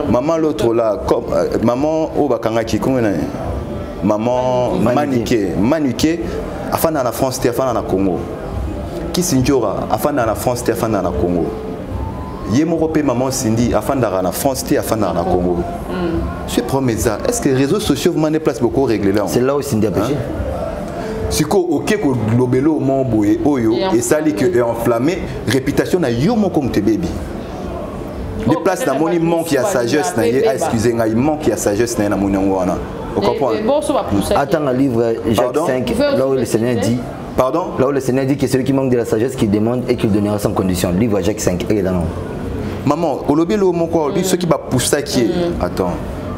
maman l'autre là comme maman Obakangaki comment maman Manuke afin dans la France afin dans la Congo. Qui Sinjora afin dans la France afin dans la Congo. Yemorope maman Cindy afin d'aller en France afin d'aller en Congo. Je promets ça. Est-ce que les réseaux sociaux vous m'en place beaucoup régler là? C'est là où Cindy a péché. siko ok ko lobelo mon boye oyo et ça li que est enflammé réputation na yo mon comme te baby des places dans mon manque ya sagesse na ye excusez moi il manque ya sagesse na mon wana vous comprenez attends le livre Jacques 5 là où le Seigneur dit pardon là où le Seigneur dit que celui qui manque de la sagesse qui demande et qu'il donnera sans condition livre Jacques 5 et là non maman au lobelo mon quoi ceux qui va pousser qui attends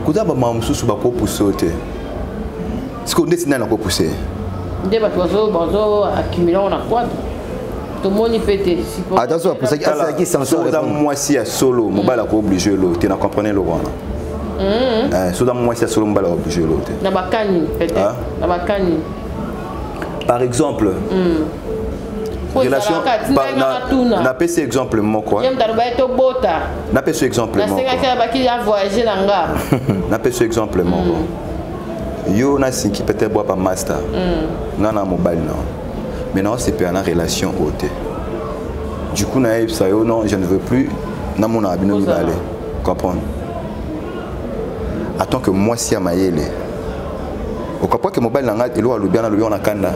kuza ba maman sous ba ko pousser ce qu'on décide na ko pousser des bateaux accumulés on a quoi tout le monde peut être attention pour ça qui s'en sort moi si à solo mon bala ko obligé l'eau tu n'as comprenez le roi so dans moi si à solo mon bala obligé l'eau na bakani peut-être na bakani par exemple relation na pese exemple mon quoi na pese exemple mon na pese exemple mon yo na sinki peut-être boire pas master ngana mobile non maintenant c'est pas une relation haute du coup na ça yo non je ne veux plus na mon abino mi balé comprendre attends que moi si à maïele au comprend que mobile nanga elo alobi na lobi on a kanda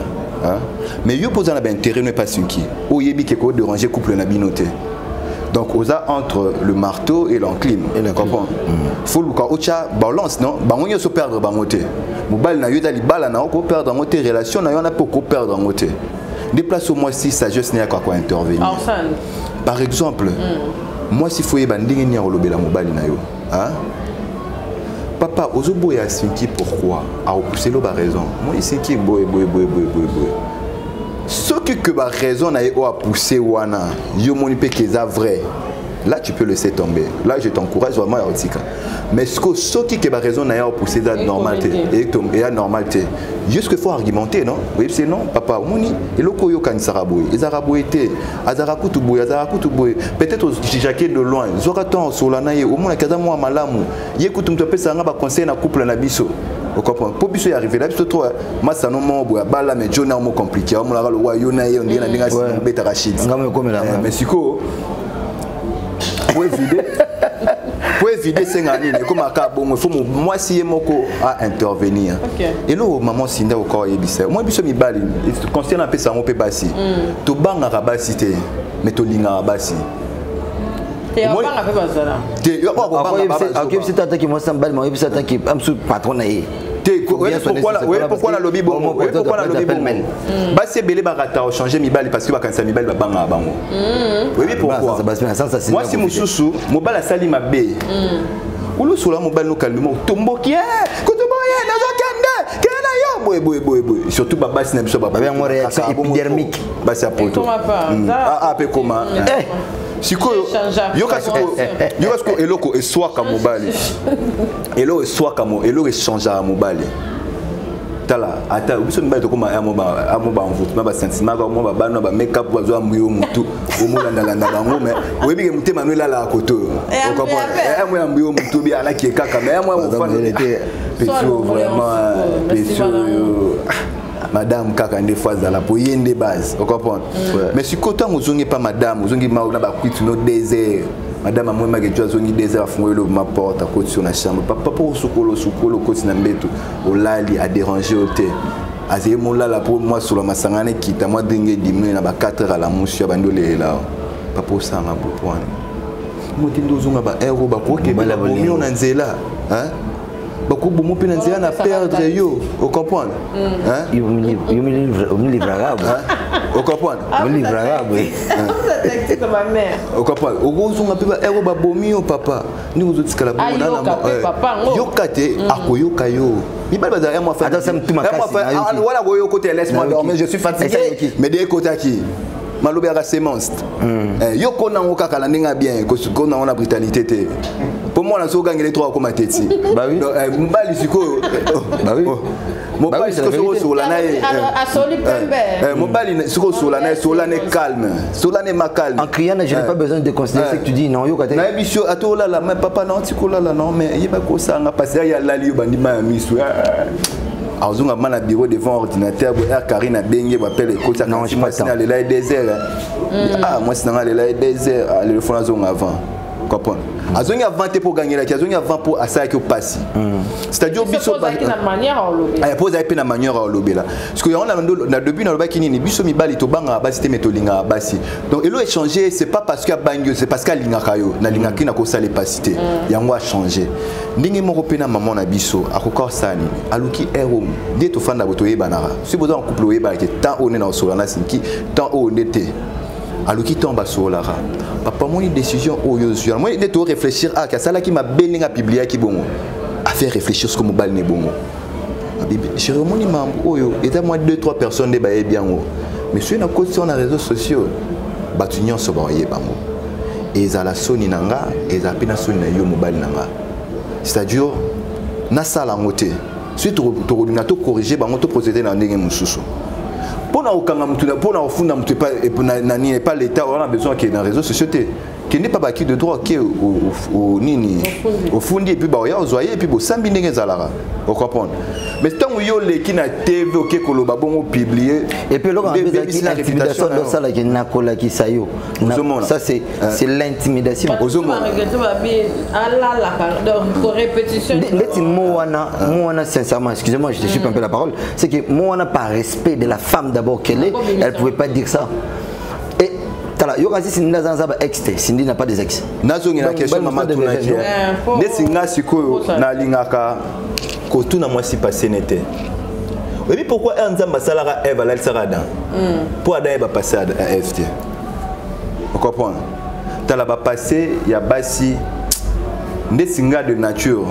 hein mais yo posa na ba intérêt ne pas sinki o yebi ke ko déranger couple na binoté. Donc, on a entre le marteau et l'enclume. Tu comprends? Faut que balance, non? On se perdre dans le mobile na yoda li bala na ko perdre dans le relation na yona pour perdre dans le déplace au moins si sagesse n'est quoi intervenir. Par exemple, moi si faut y banding ni rolobela mobile na yo, hein? Papa, ozobo ya sinki pourquoi? A repousser l'oba raison. Moi sinki boy. Ce que la raison a poussé wana, yo moni pe que ça vrai. Là tu peux laisser tomber. Là je t'encourage vraiment à otika. Mais ce que la raison a poussé la normalité et la normalité. Juste qu'il faut argumenter non. Oui c'est non papa moni et loko yo kan saraboy. Ezaraboyete, azarakutu boy. Peut-être Jacques de loin. Zoraton solanaye au moins kaza moi malamu. Yekutu mtope sanga ba conseil na couple na biso. Vous comprenez? Pour que ça arrive là, parce que toi, moi ça non mon bois, bala mais John a un mot compliqué. On l'a le roi Yona et on dit na si on bête Rachid. Mais siko, pour éviter ces gagnants, comme à Cabo, il faut moi si moko à intervenir. Et là, maman Sinda au corps ebissa. Moi biso mi bali, conscient un peu ça on peut passer. To banga rabasi te, mais to linga rabasi. Moi, pourquoi la lobby bon? Pourquoi la lobby bon? Bah c'est belé barata changer mi bali parce que bakansa mi bali babanga bango. Oui pourquoi? Moi si mususu, mo bala sali mabe. Ulu sula mo bali no calmement tomboki kotoboye nazo kende kena yo boy surtout baba si na biso baba bien réaction épidermique bah c'est poto. Ah pe comment? Siko yoka eloko eswaka mobali elo eswaka mo elo echangeara mobali tala ata biso mibali tokoma amoba envoûtement ba sentiment ba mo ba bana ba make up bazo ambuyo mutu omolandalanda bango mais oyebi ke mutema no elala koto o comprendre mo ambuyo mutu bi ala ki kaka mais moi mo fan était pécho vraiment pécho madame kaka des fois dans la poyenne des bases vous comprenez mais si quand on zongi pas madame zongi ma na ba kuitu no désert madame moi ma que zongi désert fond le ma porte à côté sur la chambre papa pour sukolo côté na mbeto o lali a déranger au thé azé mon là pour moi sur la masangane qui ta moi dingue dimé na ba 4 à la mouche bandole là papa ça na pour point mo tindo zonga ba euro ba ko ke ba la bomi on nzela hein beaucoup de gens peuvent na perdre yo, vous comprenez? Hein? Yo me livre arabe. Vous comprenez? Me livre arabe. C'est comme ma mère. Vous comprenez? Au gros on appelle ero ba bomi au papa. Nous vous autres kala bomi na na. Yo kate akoyo kayo. Il va dire moi faire. Attends, ça me tout ma casse. Voilà go côté laisse-moi dormir, je suis fatigué. Mais des côtés qui malobi ara semence. Yo kona okaka la ndinga bien ko kona ona brutalité te. Pour moi, on a gagné les 3 comme Téti. Bah oui. Mobile, c'est quoi? Bah oui. Mobile, c'est quoi sur la neige? Mobile, c'est quoi sur la neige? Sur la neige calme. Sur la neige calme. En criant, je n'ai pas besoin de considérer ce que tu dis. Non, yo, quand tu es. À toi, là, mais papa, non, tu là, non, mais il y a pas quoi ça. On a passé à la lieu, bandi, ma mise. Alors, on a mal à bureau devant ordinateur, Karine a baigné, appelle les côtes. Non, je ne sais pas. Ah, moi, c'est dans les déserts. Le fond, la zone avant. comprendre azongi avant pour gagner la azongi avant pour asa qui passe c'est-à-dire biso ba na manière à lobela ay pose ay pe na manière à lobela parce que on a depuis na lobaki nini biso mibali to banga basi te metolinga basi donc elo échanger c'est pas parce que bango c'est parce que linga kayo na linga ki na ko sale pasité yango a changer ndingi moko pe na maman na biso akokor sani aluki ero de to fanda boto yebanara si besoin couple yeba que tant on est dans solana sinki tant on était aluki tomba solara papa mon décision oyo sur moi il doit réfléchir à que ça là qui m'a belinga publier qui bon à faire réfléchir ce que mobile ne bon je remoni mambo oyo et moi 2-3 personnes de baé bien mais sur na côté sur les réseaux sociaux batunyon so ba yebango et za la soni nanga et za pina soni na yo mobile nanga c'est-à-dire na sala ngote si to corriger bango to procéder na ndenge mususu. Pour pas l'État, on a besoin qu'il y ait des réseaux sociaux qui n'est pas bâti de droit qui au nini au fond et puis bah au zoyer et puis au samedi n'engazalara vous comprenez mais tant où yo les qui na TV ok que le babon publié et puis l'autre l'intimidation dans ça là qui n'a kola qui ça yo ça c'est l'intimidation aux hommes répétition moi sincèrement excusez-moi je te coupe un peu la parole c'est que moi par respect de la femme d'abord qu'elle est elle pouvait pas dire ça. Yo kasi Cindy naza ba ex te Cindy n'a pas des ex. Nazo ngina question maman tunaje. Nesinga sikoyo na lingaka ko tuna mwasi passé n'était. Et puis pourquoi Nzamba salara Eva la sarada? Pour ada Eva passer à FT. Vous comprenez? Tala ba passé ya basi nesinga de nature.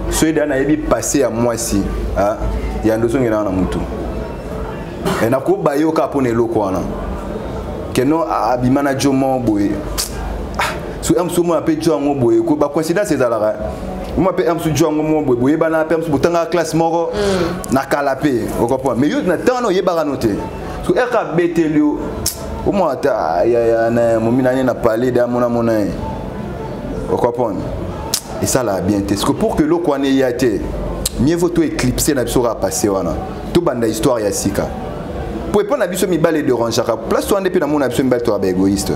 Soy dana yebi passer à mwasi, ah, ya ndozo ngina na mutu. Et na ko bayo ka pone lokwana. Que non abimana jomo boy so am so mo appelle jomo boy ko ba coïncidence ezalaka mo appelle am so jomo boy boy bana appelle so botanga classe moko na kalapé vous comprenez mais yo na tano yebaka noter so eka betelio au moins ata ya na momina na parler de mona mona vous comprenez et ça là bien est-ce que pour que lo kwane yate mieux vaut tout éclipser na biso ra passer wana tout banda histoire ya sika. Pour pas na biso mibale de rangeaka place toi depuis na mon biso mibale toi égoïste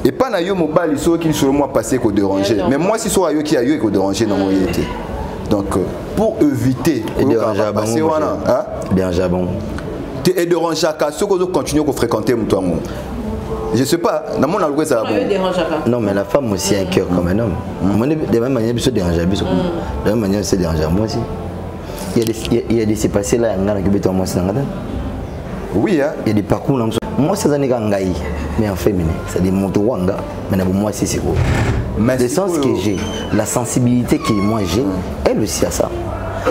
et pas na yo mobile so qui sur moi passer ko déranger mais moi si so yo qui a yo ko déranger dans réalité donc pour éviter déranger passer wana hein déranger bon et déranger ka ce que continuer ko fréquenter mon toi je sais pas dans mon algo ça bon non mais la femme aussi a un cœur comme un homme moi de même manière biso déranger biso de même manière c'est déranger moi aussi il y a des c'est passé là ngana que beto moi c'est ngada. Oui, hein? Il y a des parcours là. Moi, c'est un ngai, mais en féminin. C'est des montowanga, mais moi, c'est quoi. Le sens que j'ai, la sensibilité que moi j'ai, elle aussi a ça.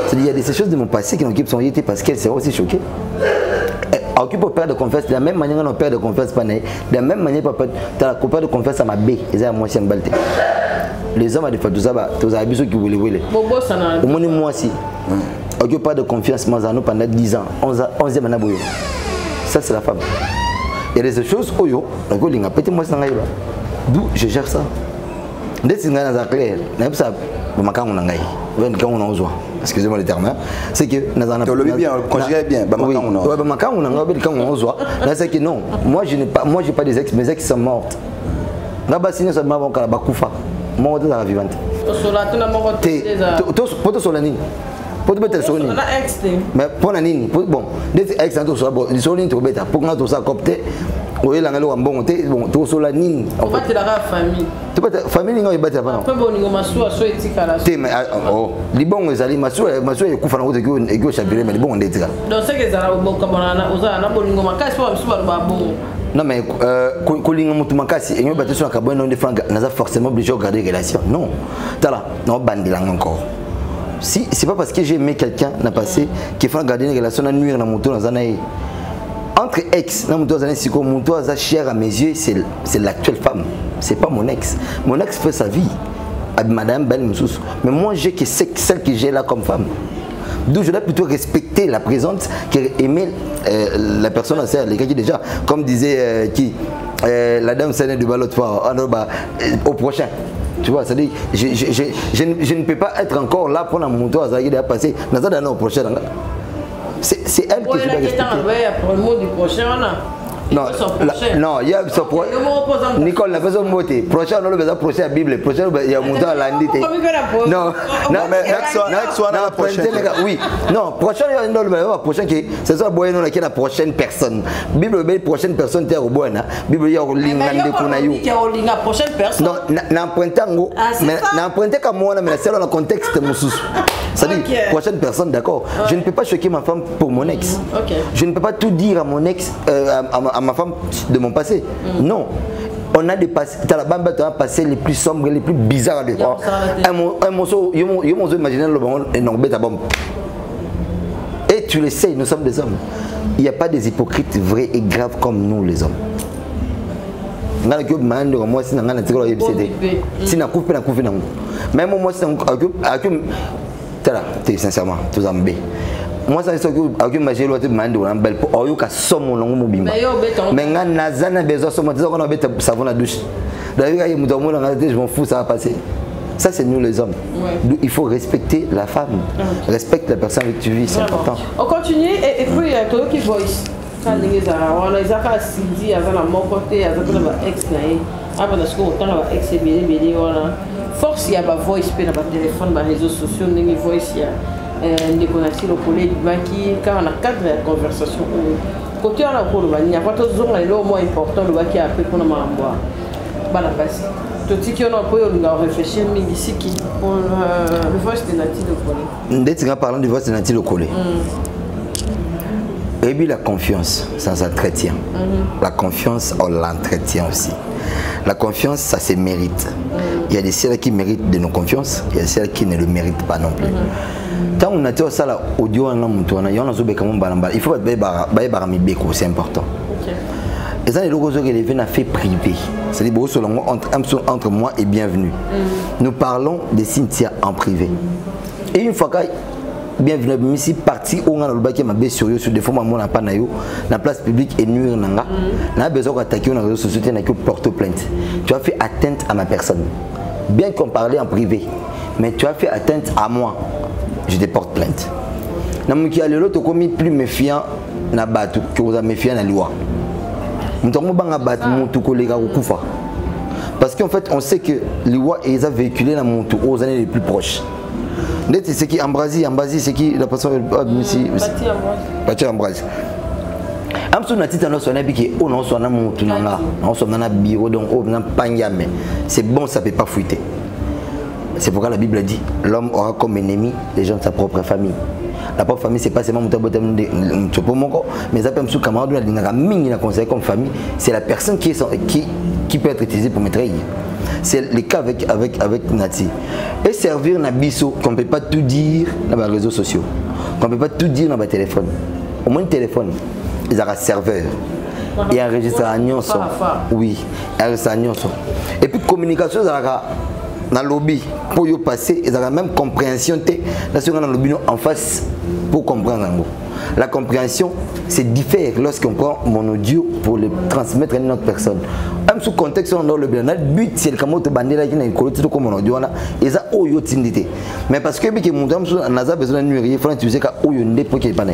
C'est-à-dire, il y a des choses de mon passé qui n'occupent son été parce qu'elle s'est aussi choquée. Elle occupe au père de confiance de la même manière que nos pères de confiance pas né. De la même manière, tu as le père de confiance à ma baie. Et ça, moi, c'est un balte. Les hommes, des fois, tous les habits qui voulaient. Au moins, moi aussi. Occupe pas de confiance, moi, pendant 10 ans, 11e année. Ça c'est la femme. Il y a des choses où yo, d'où je gère ça. Dès que c'est clair, ça excusez-moi le terme, c'est que c'est que non, moi j'ai pas des ex, mes ex sont mortes. Là-bas sinon ça m'a moi de la vivante. Pour te mettre sur une mais pour la ligne bon des ex en tout ça bon les solides trop bête pour que tout ça copter ou il a ngalo ambonté bon tout sur la ligne on va te la famille tu peux famille ngo ibata pas après bon ngo masua so etikala mais oh li bon ezali masua ekufa na kote ego chabire mais bon ndetika donc c'est que ça bon comme on oza na bon ngo makasi pas msuba ba bon non mais kolinga mutu makasi enyo bato sur kabone non de franc naza forcément obligé de garder relation non tala non bandilanga encore. Si c'est pas parce que j'ai aimé quelqu'un n'a passé qui fait garder une relation à nuire dans mon tour dans un aïe entre ex dans mon tour dans un psycho mon tour à cher à mes yeux c'est l'actuelle femme c'est pas mon ex fait sa vie à madame belle Moussous mais moi j'ai que celle que j'ai là comme femme d'où je dois plutôt respecter la présente qu'aimer la personne à serre les gars qui déjà comme disait la dame Séné du ballottoir au prochain. Tu vois, c'est-à-dire, je ne peux pas être encore là pour la montée à Zagui de passer. C'est elle que je dois respecter. Pour le mot du prochain, Non, il y a ce prochain. Nicole, la personne moté. Prochain, on a besoin prochain la Bible. Prochain, il y a monté à l'andité. Non, oui. Non, prochain, il y a prochain qui c'est ça, boy, non, qui est la prochaine personne. Bible, la prochaine personne, tu es au bon. Bible, il y a au lingande pour naïu. La prochaine personne. Non, n'empruntant, mais n'emprunter comme moi, mais c'est dans le contexte, mon sous. C'est-à-dire, prochaine personne, d'accord. Je ne peux pas choquer ma femme pour mon ex. Je ne peux pas tout dire à mon ex, à ma femme de mon passé. Non. On a des passés les plus sombres, les plus bizarres. Un morceau, il m'a imaginé le bon et tu le sais, nous sommes des hommes. Il n'y a pas des hypocrites vrais et graves comme nous, les hommes. Moi, si même moi, sincèrement, tous en B. Moi, ça veut dire que je vais demander un bel pour que somme mon long mobile. Mais nazana besoin de on a savon à douche. D'ailleurs, je m'en fous, ça va passer. Ça, c'est nous les hommes. Il faut respecter la femme. Respecte la personne avec qui tu vis, c'est important. On continue et puis il y a tout qui voice. Quand les gens ont les affaires Cindy, avec la mon côté, avec la ex naïe, avec la school, quand la ex est bien, voilà. Force il y a pas voice, puis dans le téléphone, dans les réseaux sociaux, les voice il y a. Des connaissances le collègue qui quand on a cadre la conversation côté on a pour le il y a pas tout zone là le moins important le qui a appris pour nous boire bah la base tout ce qui on a pour on réfléchir mais ici qui pour le voice de Nati le collègue dès que tu parles du voice de Nati le collègue et puis la confiance ça s'entretient la confiance on l'entretient aussi. La confiance, ça se mérite. Il y a des ciels qui méritent de nos confiances, il y a des ciels qui ne le méritent pas non plus. Quand on a ça là, audio il faut c'est important. Et ça, les logos ont fait privé. C'est-à-dire entre moi et bienvenue. Nous parlons de Cynthia en privé. Et une fois que bienvenue, mais si parti on a le bac qui m'a sur des fois moi pas na yo la place publique et nuire nanga n'a besoin d'attaquer on a réseaux sociaux n'a que porte plainte. Tu as fait atteinte à ma personne. Bien qu'on parlait en privé, mais tu as fait atteinte à moi. Je te porte plainte. Na muki a l'autre commis plus méfiant na batu que vous a méfiant na loi. Nous banga batu mutu kolega kufa. Parce qu'en fait on sait que les lois ils a véhiculé la mutu aux années les plus proches. C'est qui Ambrasi, c'est qui la personne Pati Ambrasi. Amso na tita no sona biki o no sona mutu nanga, on sona na bureau donc o na panyame. C'est bon, ça peut pas fuiter. C'est pourquoi la Bible dit l'homme aura comme ennemi les gens de sa propre famille. La propre famille c'est pas seulement mais ça peut me camarade la mingi na conseiller comme famille, c'est la personne qui peut être utilisée pour me trahir. C'est le cas avec Nati. Et servir Nabiso, qu'on ne peut pas tout dire dans les réseaux sociaux, qu'on ne peut pas tout dire dans les téléphones. Au moins le téléphone, ils ont un serveur. Il y a un registre à Nyonso. Oui, il y a un registre à Nyonso. Et puis communication, dans le lobby, pour y passer, ils ont la même compréhension dans le lobby en face pour comprendre. La compréhension, c'est différent lorsqu'on prend mon audio pour le transmettre à une autre personne. Même sous contexte, on a le bien. Le but, c'est le camote bandé là qui n'a pas comme mon audio. Ils ont oyo tindité. Mais parce que les gens ont besoin de nuire, il faut utiliser oyo ndé pour qu'il n'y ait pas.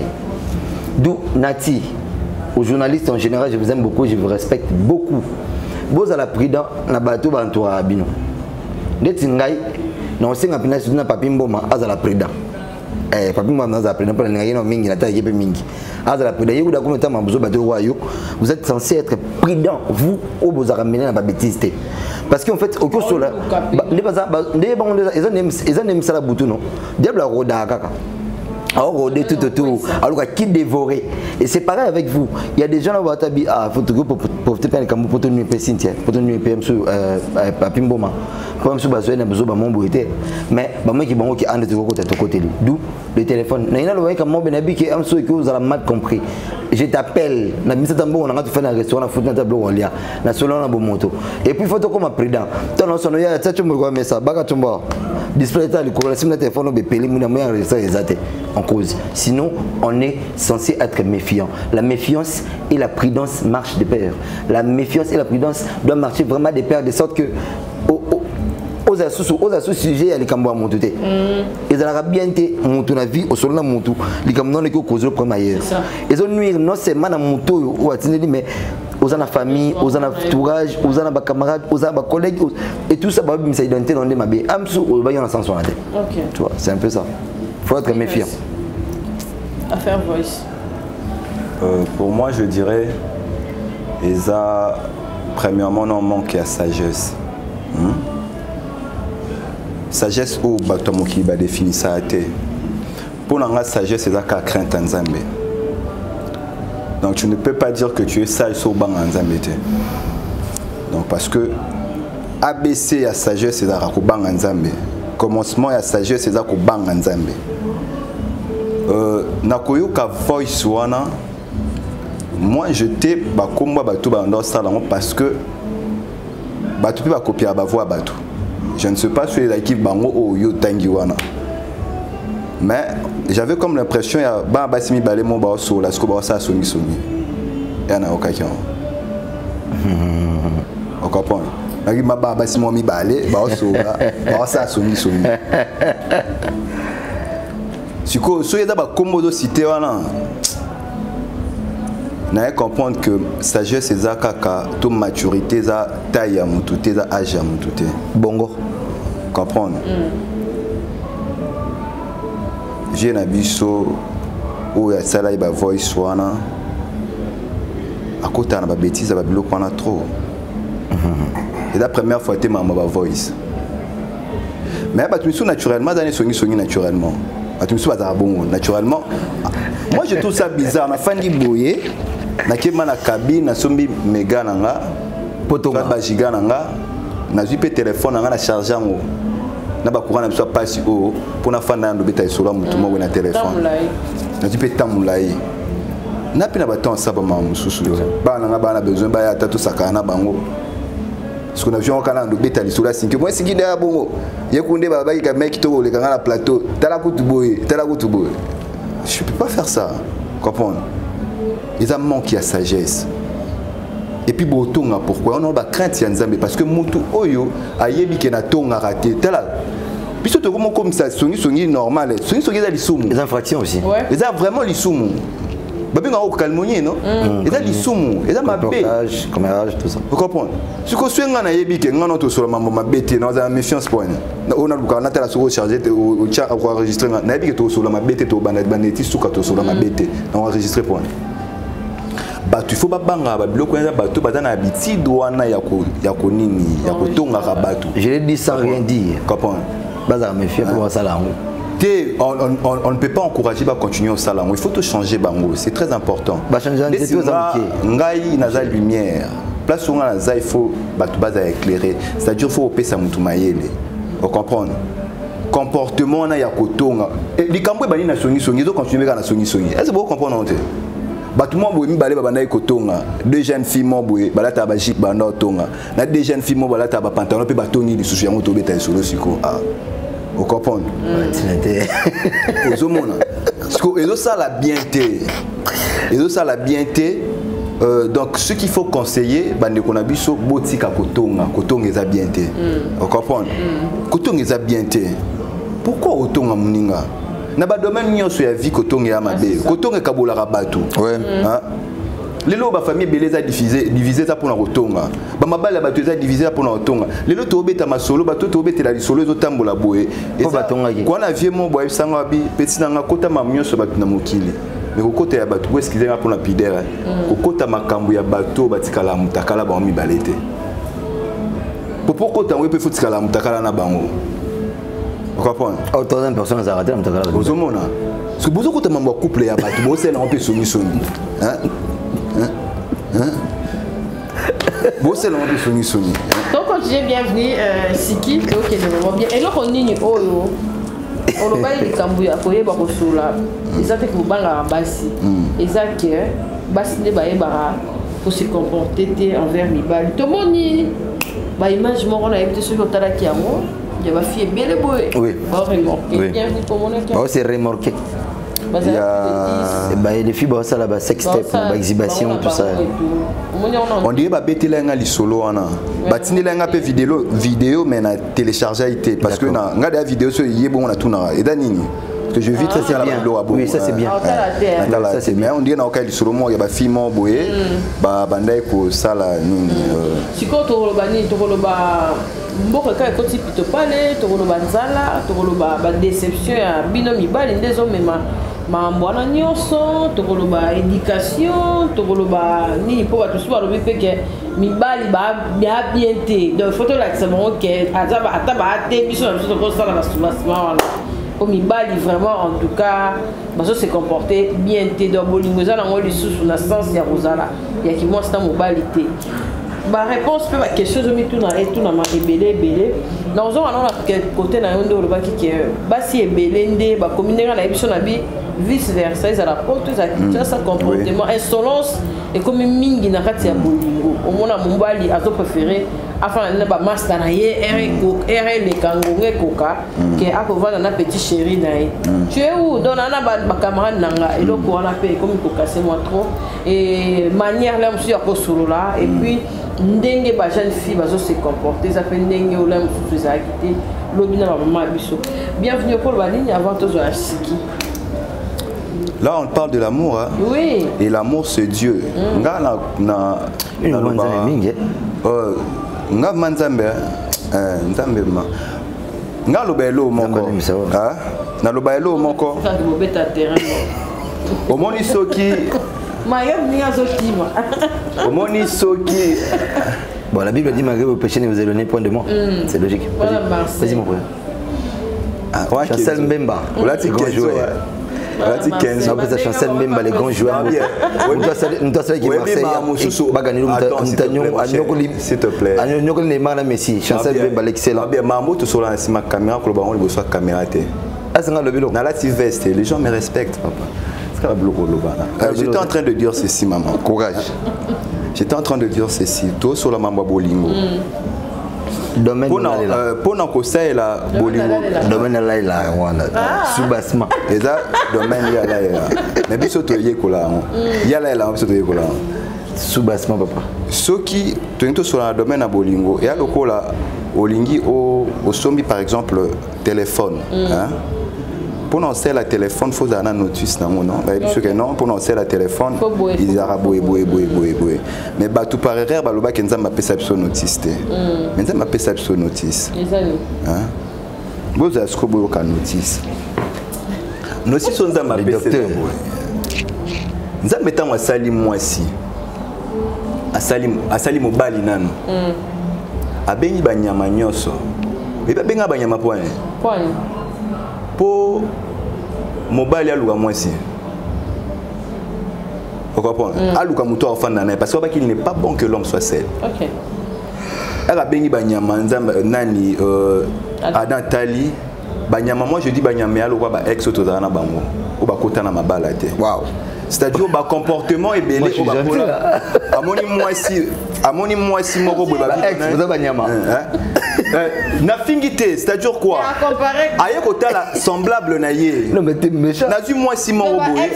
D'où Nati, aux journalistes en général, je vous aime beaucoup, je vous respecte beaucoup. Vous à la prudence, na bateau bantoura abino. Dès que on sait que sur papier mboma, à la prudence. Papi moi dans après n'importe rien mingi na taille mingi azala prudent yeku da comment temps besoin bateau wayo vous êtes censé être prudent vous au vous ramener na bêtise parce qu'en fait au cours là les bazar les bon ils ont ça la boutou non diable roda kaka alors rôder tout autour alors qui dévorer et c'est pareil avec vous il y a des gens là où tabi ah faut pour te faire comme pour te nuire Cynthia pour te nuire PM sur papi mboma comme si bazoé na besoin mon boité mais moi qui bon qui ande de côté d'où le téléphone na ina le comme moi benabi qui am so que vous avez mal compris je t'appelle na mise tambo on a fait un restaurant na foot na tableau on lia na solo na moto et puis photo comme prudent ton son ya tatu mo go messa baka tumba display ta le correction na téléphone be peli mo na mo enregistrer exact en cause sinon on est censé être méfiant. La méfiance et la prudence marchent de pair. La méfiance et la prudence doivent marcher vraiment de pair de sorte que aux assous sujets à l'écambo à mon touté. Ils ont bien été mon la vie au sol de mon tout. Les camions ne causent le premier. Ils ont nuire non seulement à mon tout ou à Tineli mais aux en famille, aux en entourage, aux en camarades, aux en collègues, et tout ça, ça identité dans les mabés. Amsou, au bail en sens ok. Tu vois, c'est un peu ça. Faut être méfiant. Affaire Voice. Pour moi, je dirais, Eza, premièrement, non manque à sagesse. Sagesse ou batomo qui va définir ça a été. Pour la sagesse, c'est ça qu'a crainte en Zambie. Donc tu ne peux pas dire que tu es sage sur bang en Zambie. Donc parce que ABC à sagesse, c'est ça qu'a bang en Zambie. Commencement à sagesse, c'est ça qu'a bang en Zambie. Nakoyo ka voice wana. Moi je t'ai ba combat batou ba dans ça parce que batou peut pas copier ba voix batou. Je ne sais pas sur les équipes bango ou yo tangi wana. Mais j'avais comme l'impression ya ba basimi balé mon ba so la sko ba ça soni soni. Ya na okakio. On comprend. Nagi ma ba basimo mi balé ba so ba ça soni soni. Siko so yeda ba kombo cité wana. Na comprendre que sagesse c'est ça kaka to maturité ça taille à mututé ça âge à mututé. Bongo. Comprendre. J'ai un abisso où il y a ça là il va voice wana. À côté on a des bêtises, on a bloqué on a trop. Et la première fois tu m'as ma voice. Mais bah tu me suis naturellement dans les songi naturellement. Tu me suis pas bon naturellement. Moi je trouve ça bizarre. Ma fan dit boyer. Nakema na cabine na sombi mega nanga. Potonga ba giga nanga. Na zipe téléphone nanga na charger ngo. Na ba courant na soit pas si haut pour na fan na ndo beta isola mutu mo na téléphone. Na zipe tamulai. Na pina ba temps ça ba ma mususu. Ba nanga ba na besoin ba ya tatu sakana bango. Ce qu'on a vu en Canada, nous bêta sur la 5. Moi, c'est qui est bon. Il y a des babas qui mec qui le canal à plateau. T'as la goutte boy, t'as la goutte boy. Je peux pas faire ça. Comprendre. Ils ont manqué à sagesse. Et puis botonga pourquoi on a crainte yanzambe parce que mutu oyo ayebi ke na tonga raté. T'as là. Puis surtout comme ça, songi normal. Songi les soumou. Les infractions aussi. Ils ont vraiment les soumou. Babi nga okalmonier non et ça lisumu et ça mabé commérage tout ça vous comprenez ce que soit na yebi ke ngana to solo mambo mabete na za méfiance point on a luka na tala soko charger au chat pour enregistrer na yebi ke to solo mabete to baneti suka to solo mabete na enregistrer point ba tu faut ba banga ba biloko ya bato bazana habitude wana ya ko nini ya ko tonga ka bato je l'ai dit sans rien dire comprendre baza méfier pour ça là. On ne peut pas encourager à continuer au salon. Il faut tout changer bango. C'est très important. Ngai naza lumière. Place où on a il faut battre base à éclairer. C'est-à-dire faut opérer ça mutu mayele. Vous comprenez? Comportement na ya kotonga. Les cambo bani na songi songi zo continuer na songi songi. Est-ce que vous comprenez non? Batuma boy mi balé babana kotonga. Deux jeunes filles mo boy balata ba jip banda tonga. Na deux jeunes filles mo balata ba pantalon pe batoni li susu yango to beta solo siko. Ah. Vous comprenez? Et ça la bienté. Et ça la bienté. Donc ce qu'il faut conseiller, bande qu'on a vu sur botika kotonga, kotonga eza bienté. Vous comprenez? Kotonga eza bienté. Pourquoi otonga muninga? Na ba domaine nyonso ya vie kotonga ya mabe. Kotonga kabola rabatu. Ouais. Hein? Lelo ba famille beleza diviser ça pour na kotonga. Ba mabala ba tuza diviser pour na kotonga. Lelo to obeta masolo ba to obeta la solo zo tambola boye. Et ça kwa na vie mon boye sanga bi petit na kota mamnyoso ba na mokili. Mais ko kota ya batu ko eskize nga pour na pidera. Ko kota makambo ya bato batikala mutakala ba mi balete. Popo kota we pe futikala mutakala na bango. Vous comprenez? Autant de personnes à rater mutakala. Vous mona. Parce que vous kota mambo couple ya batu bo c'est na on peut soni soni. Hein? Bon, c'est l'on peut sonner sonner. Donc, quand tu es bienvenu, Siki, donc il est vraiment bien. Et là, on est oh yo, on le bail de Kambouya, pour y avoir au sol là. Et ça, c'est que vous baillez à Bassi. Et ça, que Bassi ne baille pas pour se comporter envers mes balles. Tout le monde y bah image moi on a été sur le talaki à moi. Il y a ma fille bien le boy. Oui. Bon remorqué. Bienvenue pour mon équipe. Bon, c'est remorqué. Il y a les filles, ça là, sextape, exhibition, tout ça. On dirait que tu as des solo. Tu as des vidéos, mais tu téléchargé. Parce que tu as des vidéos sur YouTube. Et tu que je vis très bien là oui ça c'est bien ça c'est bien on dit na okali sur moi ya ba fille mo boye ba bandai ko sala nini siko to bani to ba mboka ka ko ti pito pale to ba nzala to ba déception ya bino mibali ndezo mema mambwana nyonso to ba éducation to ba nini po ba to suba lobi peke mibali ba bien te donc photo la que c'est bon que ataba te biso na biso ko sala ba subasima wala au mibali vraiment en tout cas baso se comporter bien te do bolingo za na ngoli susu na sens ya rozala ya ki moi c'est mobali te ba réponse peut ba question zo mi tuna et tuna ma ebele dans on a côté na yondo le ba ki ke basi ebele nde ba communera na biso na bi vice versa ils rapportent ça comportement insolence et comme mingi na kati ya bolingo au mona mobali azo préférer afin na ba master na ye ere le kangongé koka ke akovana na petit chéri na ye tu es où dona na ba camarade nanga eloko wana pe comme ko casser moi trop et manière là monsieur ko solola et puis ndenge ba jeune fille bazo se comporter ça fait ndenge ola musu za quitter lobina ba maman biso bienvenue pour la ligne avant tout à Siki. Là, on parle de l'amour, hein? Oui. Et l'amour, c'est Dieu. Nga manzambe, nzambe ma. Nga lobelo moko. Ah, na lobelo moko. Ça de beta terrain. Omoni soki. Mayem ni azotima. Omoni soki. Bon, la Bible dit malgré vos péchés ne vous allez donner point de mort. C'est logique. Vas-y mon frère. Chancel Mbemba. Voilà, tu es joueur. On peut ça chancer même les grands joueurs. Nous t'as qui Marseille. S'il te plaît. Nous Neymar Messi. Chancel même l'excellent. Bien Mambo tout sur la caméra pour le ballon il soit caméra té. Ah c'est le vélo. Dans la veste les gens me respectent papa. J'étais en train de dire ceci maman. Courage. J'étais en train de dire ceci tout sur la Mamba Bolingo. Domaine pona ko la bolingo domaine là il a subasma et ça domaine là mais biso to yekola ya là biso to yekola subasma papa soki to sur la domaine à bolingo et lokola olingi au sombi par exemple téléphone hein pour non c'est la téléphone faut avoir une notice dans mon nom parce que non pour non c'est la téléphone ils araboué mais bah tout par erreur bah le bas kenza m'a perception notice mais ça m'a perception notice hein vous avez ce que vous avez notice notice sont dans ma docteur nous mettons à salim moi si à salim mobali nano a bengi banyama nyoso et ba benga banyama point pour mobile aluka mwasi. Vous comprenez? Aluka muto afanda na parce qu'il n'est pas bon que l'homme soit seul. OK. Elle a bengi banyama nzamba nani Nathalie banyama moi je dis banyama aluka ba ex tozana bango ou ba kota na mabala te. Waouh. C'est-à-dire ba comportement et belé au bakola. Amoni mwasi moko boy ba ex banyama. Na fingité, c'est-à-dire quoi? Aye kota la semblable na ye. Non mais t'es méchant. Na du moi Simon Roboé.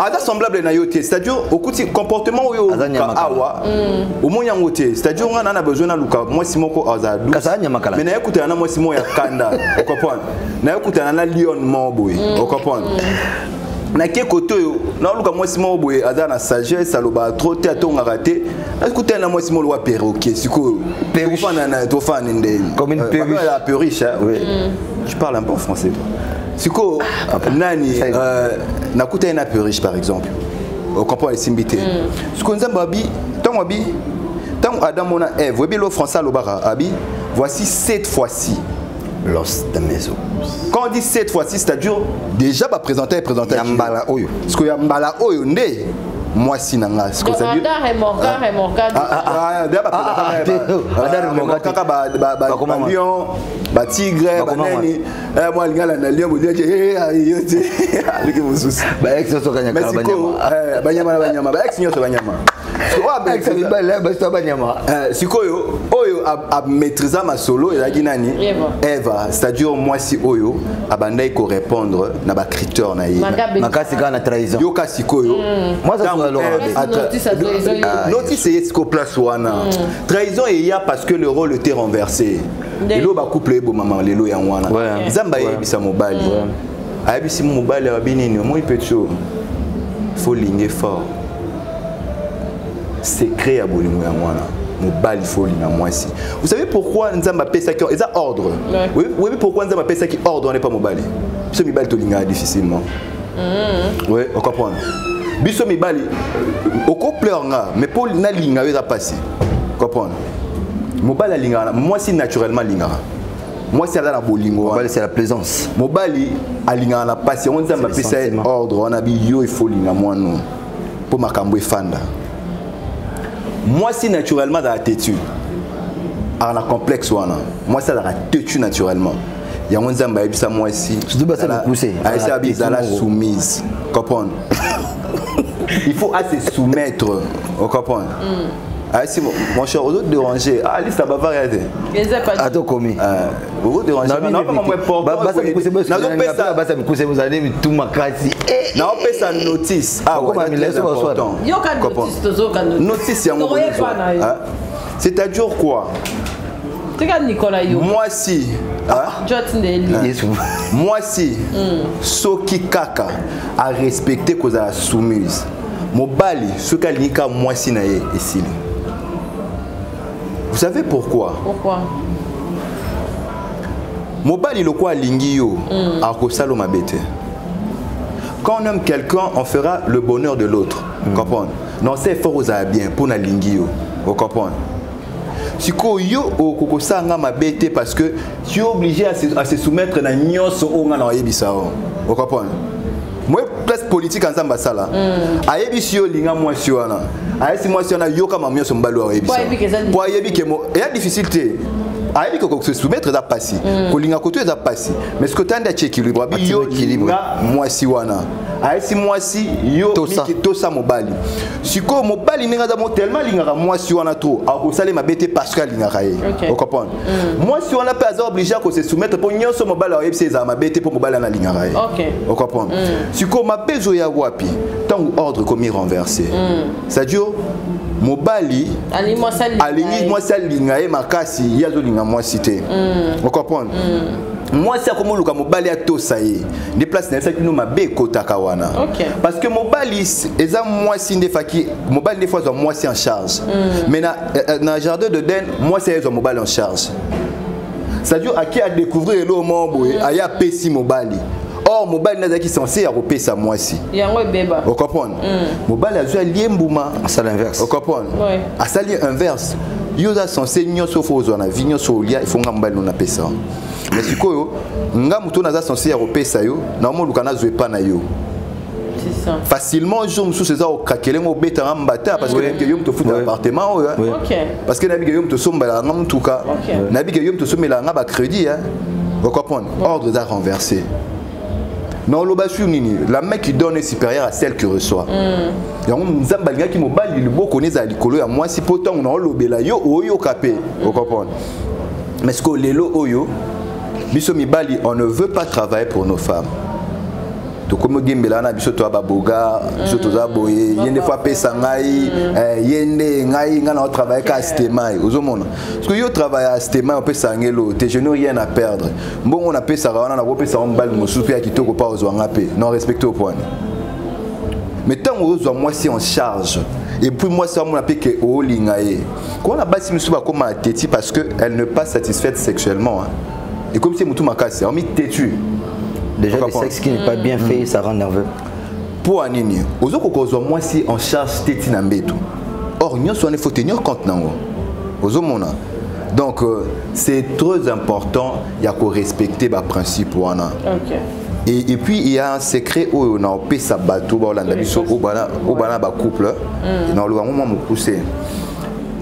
Ada semblable na yoté, c'est-à-dire au côté comportement où yo awa. Au moins yangoté, c'est-à-dire on a besoin na luka moi Simon ko azadu. Mais na écouter na moi Simon ya kanda. Vous comprenez? Na écouter na lion moboy. Vous comprenez? Na ke koto yo na luka moi Simon Roboé azana sagesse aloba trop té atonga raté. Écoutez na moi Simon loi perroquet siko perruche na to fan ndeni comme une perruche la perruche oui je parle un peu en français siko nani nakuta na perruche par exemple on comprend les simbité siko nzamba bi tant Adam mona Ève oui le français lobara abi voici cette fois-ci l'os de maison quand on dit cette fois-ci c'est-à-dire déjà va présenter yambala oyo siko yambala oyo ndé moi si nanga ce que ça dit lion ba tigre ba nani moi lingala na lion bodia ba ex so kanya banyama ba ex nyoso banyama sikoyo oyo a maîtriser ma solo et la nani Eva c'est-à-dire moi si oyo abandai ko répondre na ba critère na yi makasi kana trahison yo kasikoyo moi ça notice est qu'au place wana trahison il y a parce que le rôle était renversé lelo ba couple bo maman lelo ya wana zamba yebisa mobali ayebisi mobali abi nini moi petcho faut linguer fort secret ya bolingo ya mwana mobali faut linga mwasi. Vous savez pourquoi nzamba pesa qui est ordre? Oui, oui, pourquoi nzamba pesa qui ordre on n'est pas mobali. Biso mibali to linga difficilement. Oui, on comprend. Biso mibali au couple nga mais pour na linga va passer. Comprendre. Mobali linga mwasi naturellement linga. Moi c'est la bolingo, mobali c'est la plaisance. Mobali alinga na passer on nzamba pesa ordre on a bio il faut linga moi non. Pour makambo efanda. Moi si naturellement dans la têtu à la complexe wana moi ça dans la têtu naturellement il y a un nzamba ebisa moi si surtout ba ça me pousser à ça bizala soumise comprendre il faut assez soumettre on comprend ah si mon cher aux autres déranger ah liste va varier attends commis vous déranger non pas moi porte ba ça me pousser ba ça me pousser vous allez tout makati non on ça notice ah ouais c'est important yo ka notice tozo ka notice ya ngo c'est-à-dire quoi moi si moi si soki kaka a respecter cause à soumise mobali soki alika moi si na ye esili. Vous savez pourquoi? Pourquoi? Mobali le quoi lingi yo a kosalo mabete. Quand on aime quelqu'un, on fera le bonheur de l'autre. Comprendre? Non, c'est fort aux bien pour na lingi yo. Vous comprenez? Si yo o kokosanga mabete parce que tu es obligé à se soumettre na nyonso o nga na yebisa. Vous comprenez? Moi place politique en zamba sala. Ayebisi yo linga moi si wana. Ayesi moi si wana yo kama mionso mbalo ayebisa. Pour ayebi ke mo et difficulté. Ayebi ko se soumettre da passi. Ko linga ko to da passi. Mais ce que tu as d'équilibre, yo équilibre moi si wana. Ayesi moi si yo miki to sa mobali. Siko mobali ninga da mo tellement linga moi si wana trop. A ko sale mabete parce que linga raé. Vous comprenez? Moi si on a pas obligé à se soumettre pour nyonso mobali ayebisa za mabete pour mobali na linga raé. OK. Vous comprenez? Siko mapezo ya wapi tant ordre comme renversé. C'est-à-dire mobali alingi moi ça linga e makasi yazo linga moi cité. Vous comprenez? Moi c'est comme luka mobali a to saye des places na ça qui nous mabe kota kawana. Parce que mobali eza moi si ndefaki mobali des fois moi c'est en charge. Mais na jardin de Den moi c'est mobali en charge. C'est-à-dire à qui a découvrir le membre aya pesi mobali. Or mobile n'a qui censé repérer ça moi aussi. Vous comprenez? Mobile a joué liembouma à ça l'inverse. Vous comprenez? À ça l'inverse. Yo a censé nyo sofo zona vigno solia il faut ngamba no na pesa. Mais sikoyo ngamuto na censé repérer ça yo na mo lukana jouer pas na yo. C'est ça. Facilement je me sous ces au craquer mo beta ngambata parce que yo me fout appartement OK. Parce que nabi yo me somba ngam tuka. Nabi yo me somela ngaba crédit hein. Vous comprenez? Ordre d'à renverser. Non, la mec qui donne est supérieure à celle qui reçoit. Il y a un zambalinga qui mobile, il beau connaît à l'école à moi si pourtant on a l'obéla yo oyo capé. Vous comprenez? Mais ce que les lo oyo, biso mibali, on ne veut pas travailler pour nos femmes. Donc comme gembela na biso to ababoga, biso to zaboye, yende fois pesa ngai, yende ngai ngana travailler ka stemai. Ozomona. Parce que yo travaille à stemai on pesa ngelo, je n'ai rien à perdre. Bon on a pesa wana na pesa on balle mosusu ya kitoko pa ozwanga pe. Non respecté au point. Mais tant ozwa moi si en charge. Et puis moi ça mon appelle que o lingae. Quand la base musu ba comme teti parce que elle ne pas satisfaite sexuellement. Et comme c'est mutu makasi, on mis têtu. Déjà le sexe qui n'est pas bien fait, ça rend nerveux. Pour Anini, aux autres moi si en charge téti nambetu. Or nous sommes faut tenir compte nango. Aux hommes donc c'est très important, il y a qu'à respecter les principes wana. OK. Et puis il y a un secret où on a payé sa bateau ba Hollande biso au bana ba couple. Na lo ngoma mo pousser.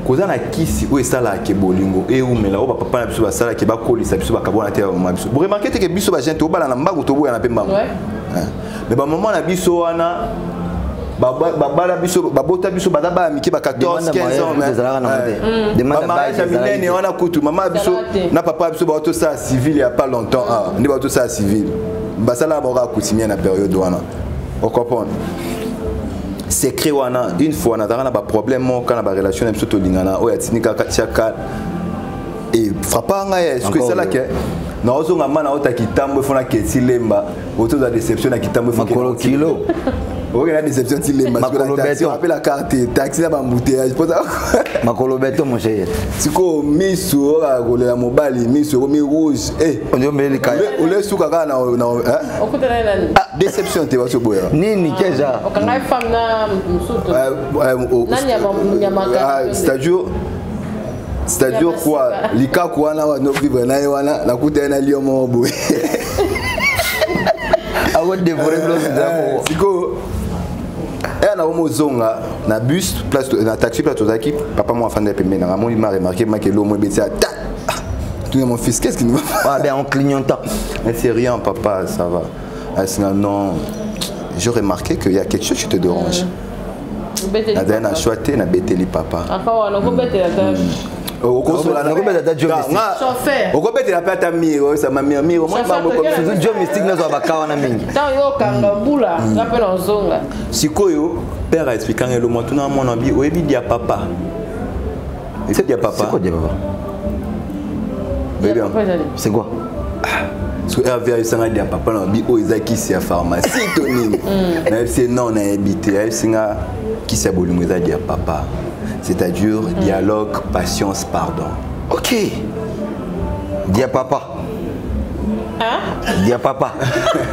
Koza na kisi o esala ke bolingo e ou mela o ba papa na biso ba sala ke ba kolisa biso ba kabona te ma biso. Vous remarquez que biso ba gente o bala na mbangu to boya na pemba. Mais ba moment na biso wana bala biso babota biso badaba miki ba 14 15 ans. Demande ba minene wana kutu mama biso na papa biso ba to ça civil il y a pas longtemps ah ndi ba to ça civil. Ba sala ba ka kutimia na période wana. On comprend. Secret wana une fois on a un problème quand la relation est surtout lingana o ya tinika chaka et frappa nga est-ce que c'est là que na ozonga mana ota kitambo fona keti lemba auto da déception na kitambo fona makolo kilo oke na déception ti lemba makolo beto appelle la carte taxi na bambouteillage poza makolo beto mon cher siko misu oka kolela mobali misu mi rouge on dit mbeli kaya ole suka ka na hein okutana nani déception te waso boya nini keja okanga femme na msuto nani ya makaka c'est-à-dire quoi lika kuana wa no vivre na wana na kutena liyo mobo awo dévorer l'autre d'abord siko na omozonga na bus place na taxi place ozaki papa moi afanda pembe na moni m'a remarqué ma que l'homme beti ta tu es mon fils qu'est-ce qui nous va ah ben en clignotant mais c'est rien papa ça va ah non j'ai remarqué qu'il y a quelque chose qui te dérange na dana choité na beteli papa encore on beteli okosola na kobeta ta job mystique chauffeur okobetela pe ata miro ça ma miro moi ba mo comme job mystique na zo bakawa na mingi tant yo kanga bula ngape na zonga sikoyo père a expliqué ngelo mo tuna mon abi oyebi dia papa c'est dia papa c'est quoi dia papa c'est quoi so Hervé sanga dia papa na bi o ezaki si ya pharmacie to nini na c'est non na habité singa qui sa bolimo za dia papa. C'est-à-dire dialogue, patience, pardon. Ok. Dia papa. Hein? Dia papa.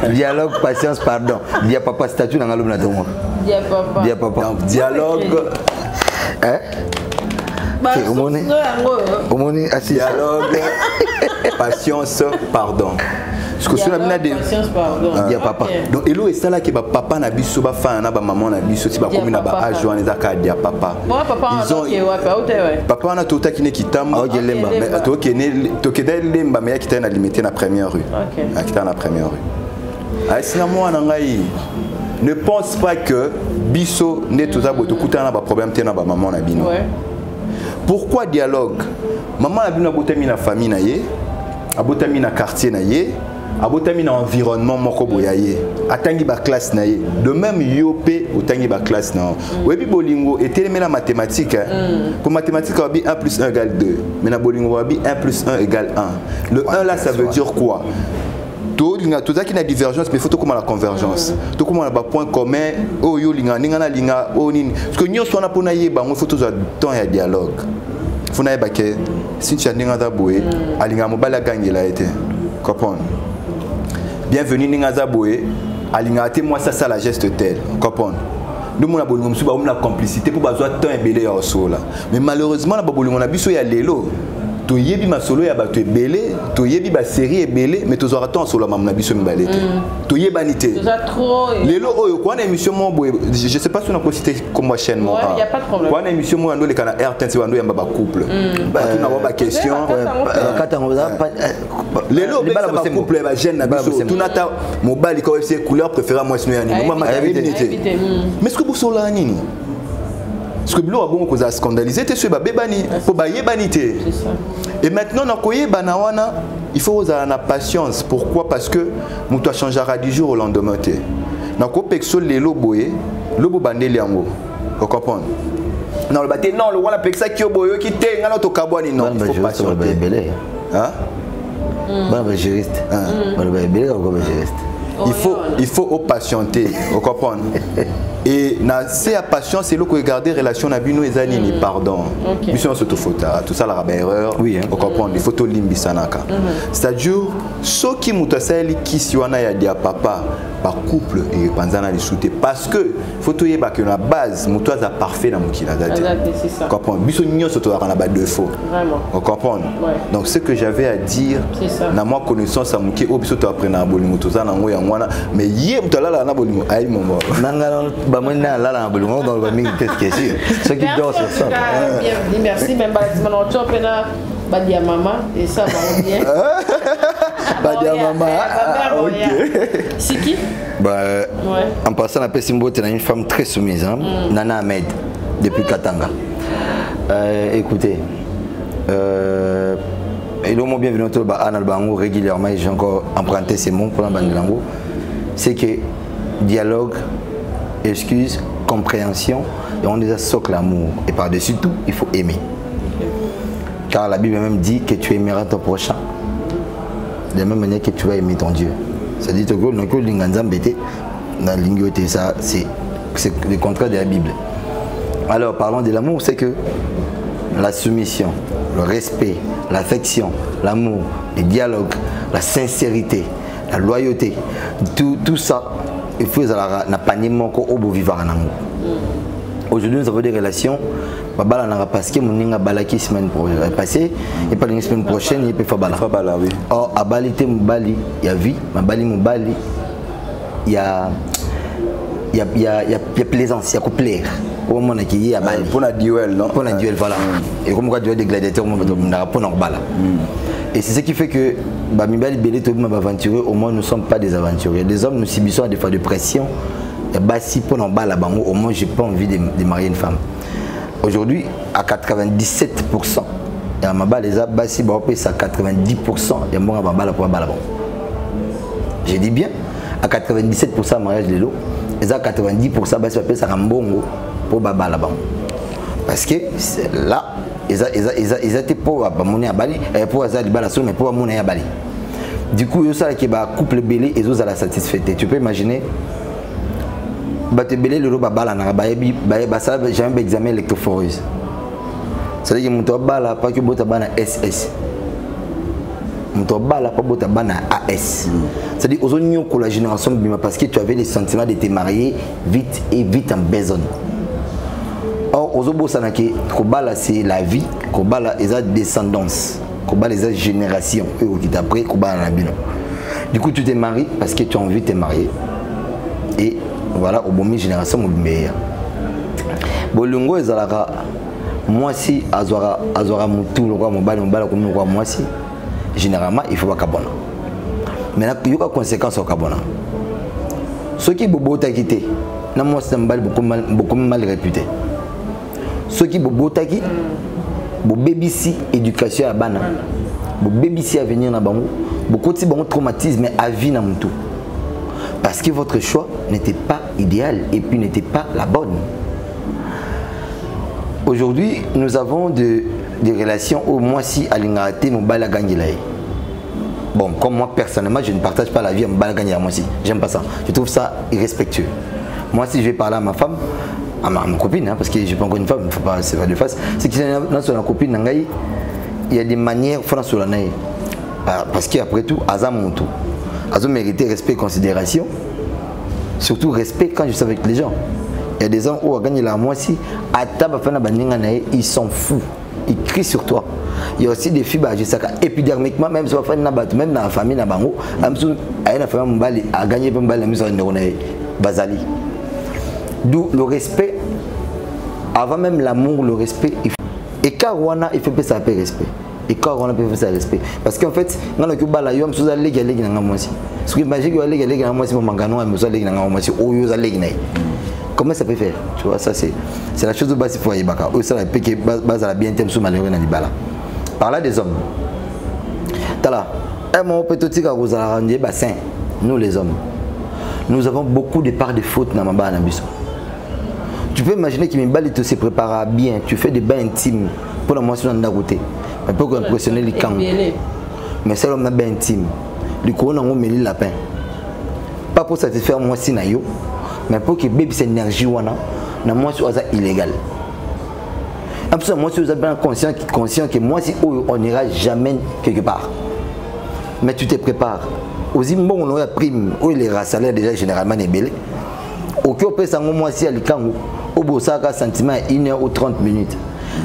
Dialogue, patience, pardon. Dia papa, statut dans l'homme là dedans. Dia papa. Dia papa. Donc, dialogue. Hein? Dialogue, patience, pardon. Parce que cela n'a des dia papa. Donc elo est là que papa na biso ba fa na ba maman na biso ti ba komi na ba age wana ezaka dia papa. Moi papa papa na tota ki ne kitambo lemba mais to ke ne to ke dai lemba mais ki na limité na première rue. OK. Akita na première rue. Ai sina moi na ngai ne pense pas que biso ne toza boto kutana ba problème te na ba maman na bino. Pourquoi dialogue? Maman na bino botami na famille na ye, abotami na quartier na ye. Abotami na environnement moko boyaye atangi ba classe na ye de même yopé otangi ba classe na webi bolingo eteleme la mathématique pour mathématique wabi 1 plus 1 égale 2 mais na bolingo wabi 1 plus 1 égale 1 le 1 là ça veut dire quoi to linga to zaki na divergence mais faut to comment la convergence to comment la ba point commun o yo linga ninga na linga o nini parce que nyonso na pona yeba ngo faut to za temps ya dialogue faut na yeba ke si tu ninga da boye alinga mobala gangela été comprendre. Bienvenue Ningaza Boé, Alingate, moi ça la geste tel, comprendre. Nous on a besoin de la complicité pour besoin de temps et belé au sol. Mais malheureusement la baboli on a biso ya lelo. To yebi ma solo ya ba to belé, to yebi ba série et belé, mais to zora temps solo mam na biso mbalé. To yebanité. trop. Lelo oyo quoi na émission mo boy, je sais pas si on a cité comme chaîne mo. Ouais, il y a pas de problème. Quoi na émission mo ando le kana RTN c'est ando ya ba couple. Ba tu na ba question. Lelo ba couple ba jeune na biso. Tu nata mobile ko c'est couleur préférée moi sino ya ni. Moi ma yebinité. Mais ce que vous sola nini? Parce que Blo a bon cause à scandaliser, tu es bébani, pour bailler banité. Et maintenant, il faut avoir la patience. Pourquoi? Parce que nous doit changer du jour au lendemain. Donc, on peut que les loboé, lobo bandé liango. Vous comprenez? Non, le bâté, non, le wala peut que ça qui est boyo qui t'est, non, to kabouani, non. Il faut patienter. Hein? Bon, juriste. Il faut patienter. Vous comprenez? Et na c'est à patience c'est là que regarder relation na bino ezanini pardon mission surtout faute tout ça la erreur oui on comprend il faut to limbisanaka c'est-à-dire ceux qui mutasali qui siwana ya dia papa par couple et panzana les souter parce que faut to yeba que la base mutoza parfait na mukila date c'est ça comprend biso nyo surtout na ba défaut vraiment on comprend donc ce que j'avais à dire na moi connaissance à muki obiso to apprendre na bolingo toza na ngo ya ngwana mais yé mutala na bolingo ay momo nangala maintenant là dans le dans le ming qu'est-ce que c'est ce qui doit se faire merci même bâtiment on chope là badia maman et ça va bien badia maman OK c'est qui en passant la Pessimbo tu es une femme très soumise hein? Nana Ahmed depuis Katanga écoutez et le mot bienvenue au Anal Bango régulièrement j'ai encore emprunté ces mots pour la bande lango c'est que dialogue excuse, compréhension, et on les a socle l'amour. Et par-dessus tout, il faut aimer. Car la Bible même dit que tu aimeras ton prochain de la même manière que tu vas aimer ton Dieu. Ça dit que ça c'est le contraire de la Bible. Alors parlons de l'amour, c'est que la soumission, le respect, l'affection, l'amour, le dialogue, la sincérité, la loyauté, tout ça, il faut que na panier moko obo vivre en amour. Aujourd'hui nous avons des relations parce que mon inga balaki semaine passée et pas la semaine prochaine il peut faire bala. Oui. Or à balité mobali il y a vie, ma bali mobali il y a plaisance, il y a couple. Au moment qui y a bali. Pour la duel non. Pour la duel voilà. Et comme quoi duel des gladiateurs pour nos bala. Et c'est ce qui fait que Bamibali Belé tout le monde aventureux, au moins nous ne sommes pas des aventuriers. Les hommes nous subissons des fois de pression. Et bah si pour nos bala au moins j'ai pas envie de marier une femme. Aujourd'hui, à 97%, il y a ma balle, les abassi, à 90%, il y a mon balle pour balle. J'ai dit bien, à 97% mariage de l'eau, et à 90%, ça un bon pour balle. Parce que là, ils étaient pour mon abali, et pour Azali Balasson, mais pour mon abali. Du coup, il y a un couple belé et ils ont la satisfaite. Tu peux imaginer. Batebele le roba bala na bayebi ça j'ai un examen électrophoreuse. C'est-à-dire que mon bala pas que bota bana SS. Mon bala pas bota bana AS. C'est-à-dire aux oignons que la génération bima parce que tu avais les sentiments de te marier vite et vite en besoin. Or aux obo sanake kobala c'est la vie, kobala eza descendance, kobala eza génération eux qui t'après kobala na bino. Du coup tu te maries parce que tu as envie de te marier. Et voilà, au bon génération, au meilleur. Bolungo ezalaka moi si azora mutu le roi mobile comme le roi moi si généralement il faut pas kabona. Mais il y a conséquences au kabona. Ceux qui bobo ta quitté, na moi c'est beaucoup mal réputé. Ceux qui bobo ta qui bo BBC éducation à bana. Bo BBC avenir na bango, beaucoup de bon traumatisme à vie na mutu. Parce que votre choix n'était pas idéal et puis n'était pas la bonne. Aujourd'hui, nous avons des relations où moi si Alingate mon bala gagne. Bon, comme moi personnellement, je ne partage pas la vie à mon bala gagne moi aussi. J'aime pas ça. Je trouve ça irrespectueux. Moi si je vais parler à ma femme, à ma copine, hein, parce que je ne suis pas encore une femme, il ne faut pas se faire de face. C'est que dans la copine, il y a des manières sur la naïe. Parce qu'après tout, Azam mon tout. Azo mérité respect et considération. Surtout respect quand je suis avec les gens. Il y a des gens où on gagne la moitié. Ils sont fous. Ils crient sur toi. Il y a aussi des filles épidermiquement, même si on fait même dans la famille, d'où le respect, avant même l'amour, le respect. Et car il faut ça payer respect. Et quand on a fait ça respect parce qu'en fait dans le bala yom sous aller les na ngamo ce qui magique aller les na ngamo si mangano mais ça les na ngamo si o yo za les na comment ça peut faire tu vois ça c'est la chose de base pour yibaka o ça la pe que base la bien thème sous malheureux na libala par là des hommes tala mon petit ka rozala rendre bassin nous les hommes nous avons beaucoup de parts de faute dans mamba na biso tu peux imaginer que Mimbali te se prépare bien tu fais des bains intimes pour la moisson dans la route. Un peu impressionner les camps. Mais c'est l'homme bien intime. Le couronne on met le lapin. Pas pour satisfaire moi si nayo, mais pour que bébé cette énergie wana na moi sur ça illégal. Absolument moi si vous êtes bien conscient que moi si on n'ira jamais quelque part. Mais tu te prépares. Aux imbons on a prime où les salaire déjà généralement est belé. Au cœur peut ça moi si à l'Ikango au Bosaka sentiment 1 heure ou 30 minutes.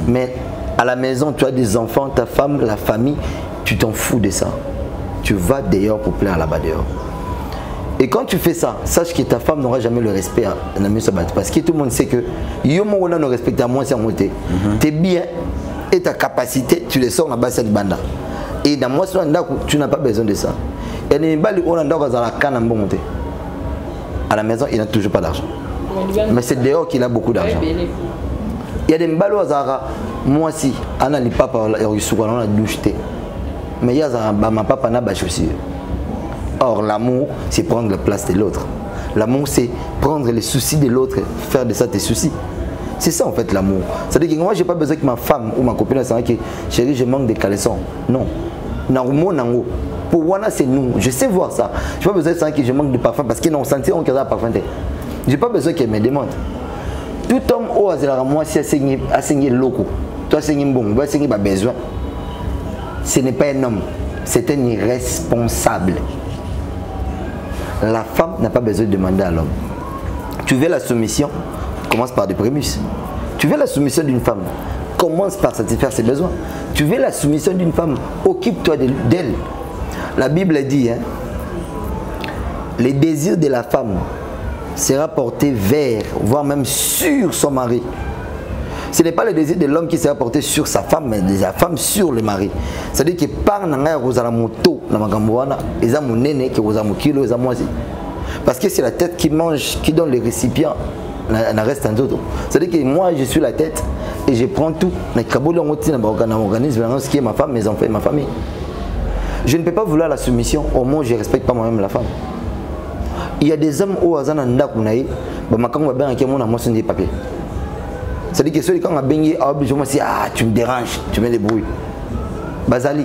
Mais à la maison, tu as des enfants, ta femme, la famille, tu t'en fous de ça. Tu vas dehors pour plaire là-bas dehors. Et quand tu fais ça, sache que ta femme n'aura jamais le respect à Nami Sabat. Parce que tout le monde sait que Yomo ne respecte à moi, c'est en monté. Tes biens et ta capacité, tu les sors là-bas, c'est banda. Et dans moi, tu n'as pas besoin de ça. Et les balles, on a la canne en bon monté. À la maison, il n'a toujours pas d'argent. Mais c'est dehors qu'il a beaucoup d'argent. Il y a des balles au Zara. Moi aussi, on a les papas, on a douche. Mais il y a ma papa n'a pas chaussure. Or, l'amour, c'est prendre la place de l'autre. L'amour, c'est prendre les soucis de l'autre, faire de ça tes soucis. C'est ça en fait l'amour. C'est-à-dire que moi j'ai pas besoin que ma femme ou ma copine sache que chérie je manque de caleçons. Non. Pour moi c'est nous. Je sais voir ça. Je n'ai pas besoin de savoir que je manque de parfum parce qu'ils n'ont senti on a parfum. Je n'ai pas besoin qu'elle me demande. Tout homme au hasard moi si a saigné loco. Toi saigné bon, va saigner pas besoin. Ce n'est pas un homme, c'est un irresponsable. La femme n'a pas besoin de demander à l'homme. Tu veux la soumission? Commence par des prémices. Tu veux la soumission d'une femme? Commence par satisfaire ses besoins. Tu veux la soumission d'une femme? Occupe-toi d'elle. La Bible dit, hein, les désirs de la femme sera porté vers, voire même sur son mari. Ce n'est pas le désir de l'homme qui sera porté sur sa femme, mais de la femme sur le mari. C'est-à-dire que par nanga rozala moto na magamboana, eza monene que roza mokilo eza moisi. Parce que c'est la tête qui mange, qui donne les récipients, na reste un autre. C'est-à-dire que moi je suis la tête et je prends tout. Na kaboli ngoti na organisme ce qui est ma femme, mes enfants et ma famille. Je ne peux pas vouloir la soumission au moins je ne respecte pas moi-même la femme. Il y a des hommes au hasard nda kunaï, ba makango ba ben qui mon amour sur des papiers. C'est-à-dire que celui quand on a baigné, je me dis ah tu me déranges, tu mets des bruits. Bazali,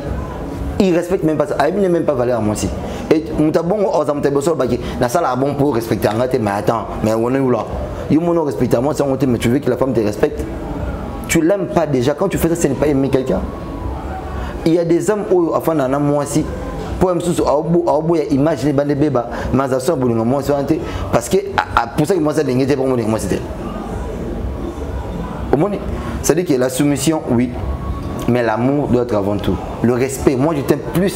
il respecte même pas ça, il n'est même pas valeur à moi aussi. Et mon tabon aux amis de baki, la salle a bon pour respecter un gars, mais attends, mais on est où là? Il me respecte à moi, mais tu veux que la femme te respecte? Tu l'aimes pas déjà, quand tu fais ça, ce n'est pas aimer quelqu'un. Il y a des hommes où enfin dans un mois aussi. Pour imaginer les bébés, parce que pour ça que moi ça n'était pas moi c'était. C'est-à-dire que la soumission, oui, mais l'amour doit être avant tout. Le respect, moi je t'aime plus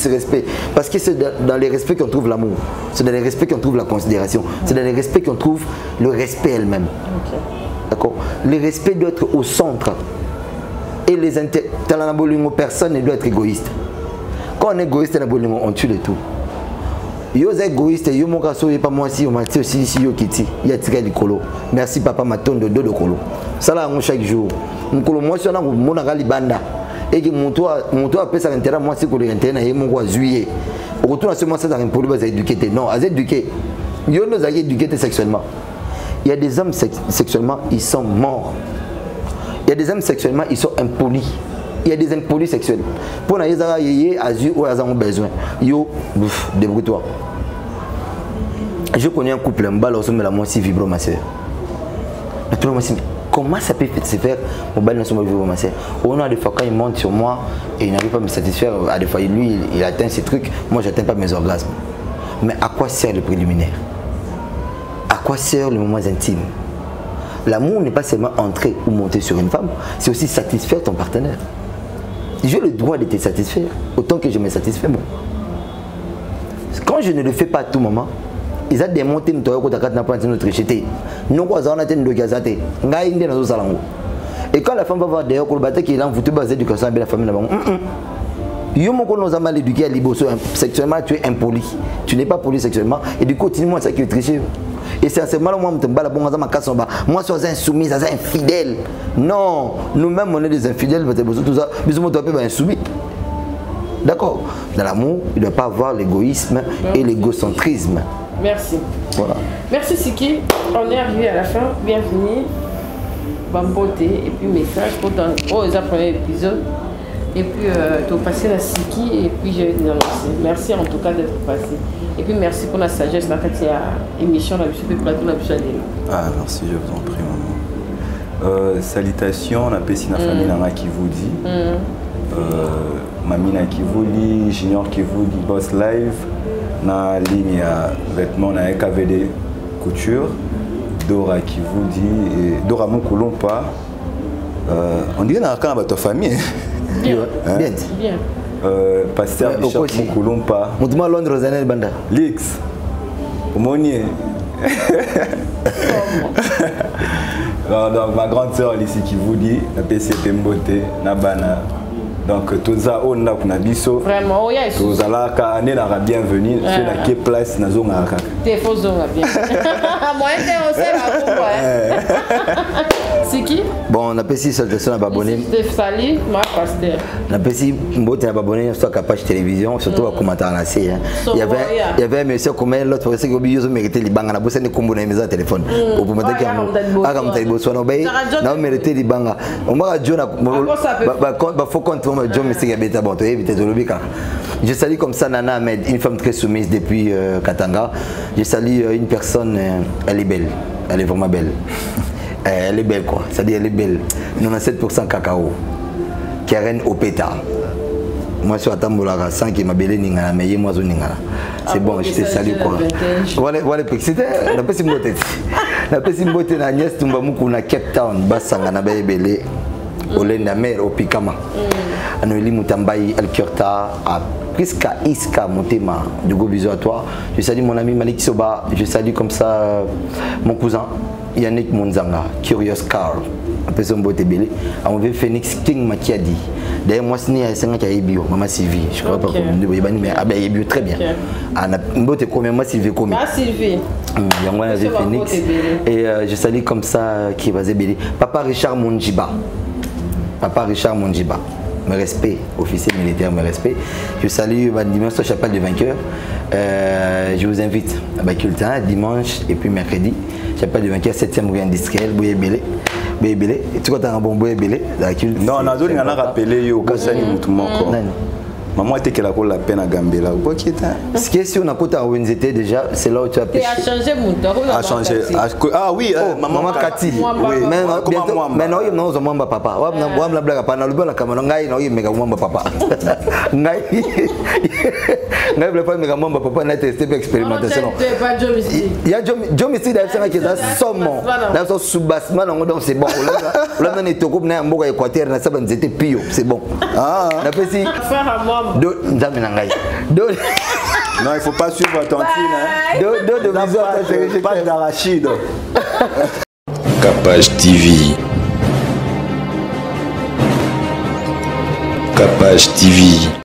respect, parce que c'est dans les respects qu'on trouve l'amour, c'est dans les respects qu'on trouve la considération, c'est dans les respects qu'on trouve le respect elle-même. Okay. D'accord. Le respect doit être au centre. Et les personne ne doit être égoïste. Quand on est égoïste, on tue le tout. Yo égoïste, yo mon garçon, pas moi si on m'a dit aussi si yo kiti, il y a tiré du colo. Merci papa maton de deux de colo. Ça là on chaque jour. Mon colo moi sur mon agali banda. Et que mon toit après ça l'intérêt moi c'est que l'intérêt est mon quoi juillet. Au retour à ce moment ça dans un polo va éduquer non, à éduquer. Yo nous a éduqué sexuellement. Il y a des hommes sexuellement, ils sont morts. Il y a des hommes sexuellement, ils sont impolis. Il y a des impolis sexuels. Pour les gens qui ont besoin, yo, débrouille-toi. Je connais un couple, un bal, la moi si vibro ma soeur. Comment ça peut se faire? Mon bal, vibro ma soeur. On a des fois quand il monte sur moi et il n'arrive pas à me satisfaire. À des fois lui, il atteint ses trucs. Moi, j'atteins pas mes orgasmes. Mais à quoi sert le préliminaire? À quoi sert le moment intime? L'amour n'est pas seulement entrer ou monter sur une femme, c'est aussi satisfaire ton partenaire. J'ai le droit de te satisfaire, autant que je me satisfais moi. Quand je ne le fais pas à tout moment, ils ont démonté notre rejeté. Et quand la femme va voir d'ailleurs qu'il a envoûté base d'éducation avec la famille là-bas, mal éduqué à liboso sexuellement, tu es impoli. Tu n'es pas poli sexuellement et du coup, continue-moi ça qui est triché. Et c'est à ce moment-là, moi, je suis insoumis, je suis infidèle. Non, nous-mêmes, on est des infidèles, tout ça, mais on doit être insoumis. D'accord. Dans l'amour, il ne doit pas avoir l'égoïsme et l'égocentrisme. Merci. Voilà. Merci Siki. On est arrivé à la fin. Bienvenue. Bambote et puis message pour dans les premiers épisodes. Et puis, tu as passé la Siki et puis je vais te annoncer. Merci en tout cas d'être passé. Et puis merci pour la sagesse, la émission, la plateau, la Ah, merci, je vous en prie, maman. Salutations, la Pessina famille Nana qui vous dit. Mamina qui vous dit, Junior qui vous dit, Boss Live, na ligne à vêtements, na KVD Couture, Dora qui vous dit, Dora mon Colompa. On dirait dans la ta famille. Bien. Bien. Bien. Pasteur Bishop Moukoulompa. Moutma Londres Zanel Banda. Lix. Monier. Donc ma grande sœur ici qui vous dit, la PCT Mbote, Nabana. Donc tout ça on a pour Nabiso. Vraiment, oui. Tout ça là quand on est la bienvenue, c'est la qui place na zone à Kaka. T'es faux zone bien. Moi on sait la pourquoi. Bon, on a fait 6 salutations à abonnés. Stéphanie, ma pasteur. On a fait 6 à abonnés sur la page télévision, surtout à commenter en AC. Il y avait un monsieur comme l'autre fois, c'est que je méritais les banques, on a besoin de combo dans les téléphones. Pour me dire qu'il y a un mérité les banques. On va John, faut compter John, mais c'est qu'il y a bon, je salue comme ça Nana Ahmed, une femme très soumise depuis Katanga. Je salue une personne, elle est belle, elle est vraiment belle. Elle est belle quoi, c'est-à-dire elle est belle. 97% cacao. Karen Opeta. Moi je suis à Tambolara, sans qu'il m'a belle ningana, mais moi je ningana. C'est bon, je te salue quoi. Voilà, c'était la petite beauté. La petite beauté na Agnès Tumbamuku na Cape Town, Basanga na belle. Olenda mer au Pikama. Anoeli Mutambayi Alkurta a presque Iska Motema. Du gros bisous à toi. Je salue mon ami Malik Soba. Je salue comme ça mon cousin Yannick Monzanga, Curious Car. Après son beau tébélé. On veut Phoenix King Makiadi. D'ailleurs, moi, c'est un 5 ans qui a bio. Maman Sylvie. Je crois pas comment. Mais il est bio très bien. On beau te combien moi Sylvie combien. Ma Sylvie. Il y a un Phoenix. Et je salue comme ça qui va zébélé. Papa Richard Monjiba. Papa Richard Monjiba, mes respects, officier militaire, mes respects. Je salue dimanche au Chapelle du Vainqueur. Je vous invite à Bakultin dimanche et puis mercredi. Chapelle du Vainqueur, 7e rue industrielle, Bouyébélé. Bouyébélé. Tu vois, tu as un bon Bouyébélé. Non, on a rappelé au Kassani Moutoumoko. Maman était qu'elle a la peine à Gambela. Ce qui est si on a côté à ONZT déjà, c'est là où tu as pêché. Tu as changé mon temps. A changé. Ah oui, maman Cathy. Mais non, non, on m'a papa. On m'a la blague pas dans le bon la caméra. Ngai non, il me gagne mon papa. Ngai. Ngai le pas me gagne mon papa n'a testé pour expérimentation. Il y a Jomisti d'ailleurs qui est dans somme. Dans son sous-bassement donc c'est bon. Là on est au groupe na mboka Équateur na ça ben c'était pio, c'est bon. Ah, na pesi. Non, il ne faut pas suivre Tantine. Pas d'arachide. Capage TV. Capage TV.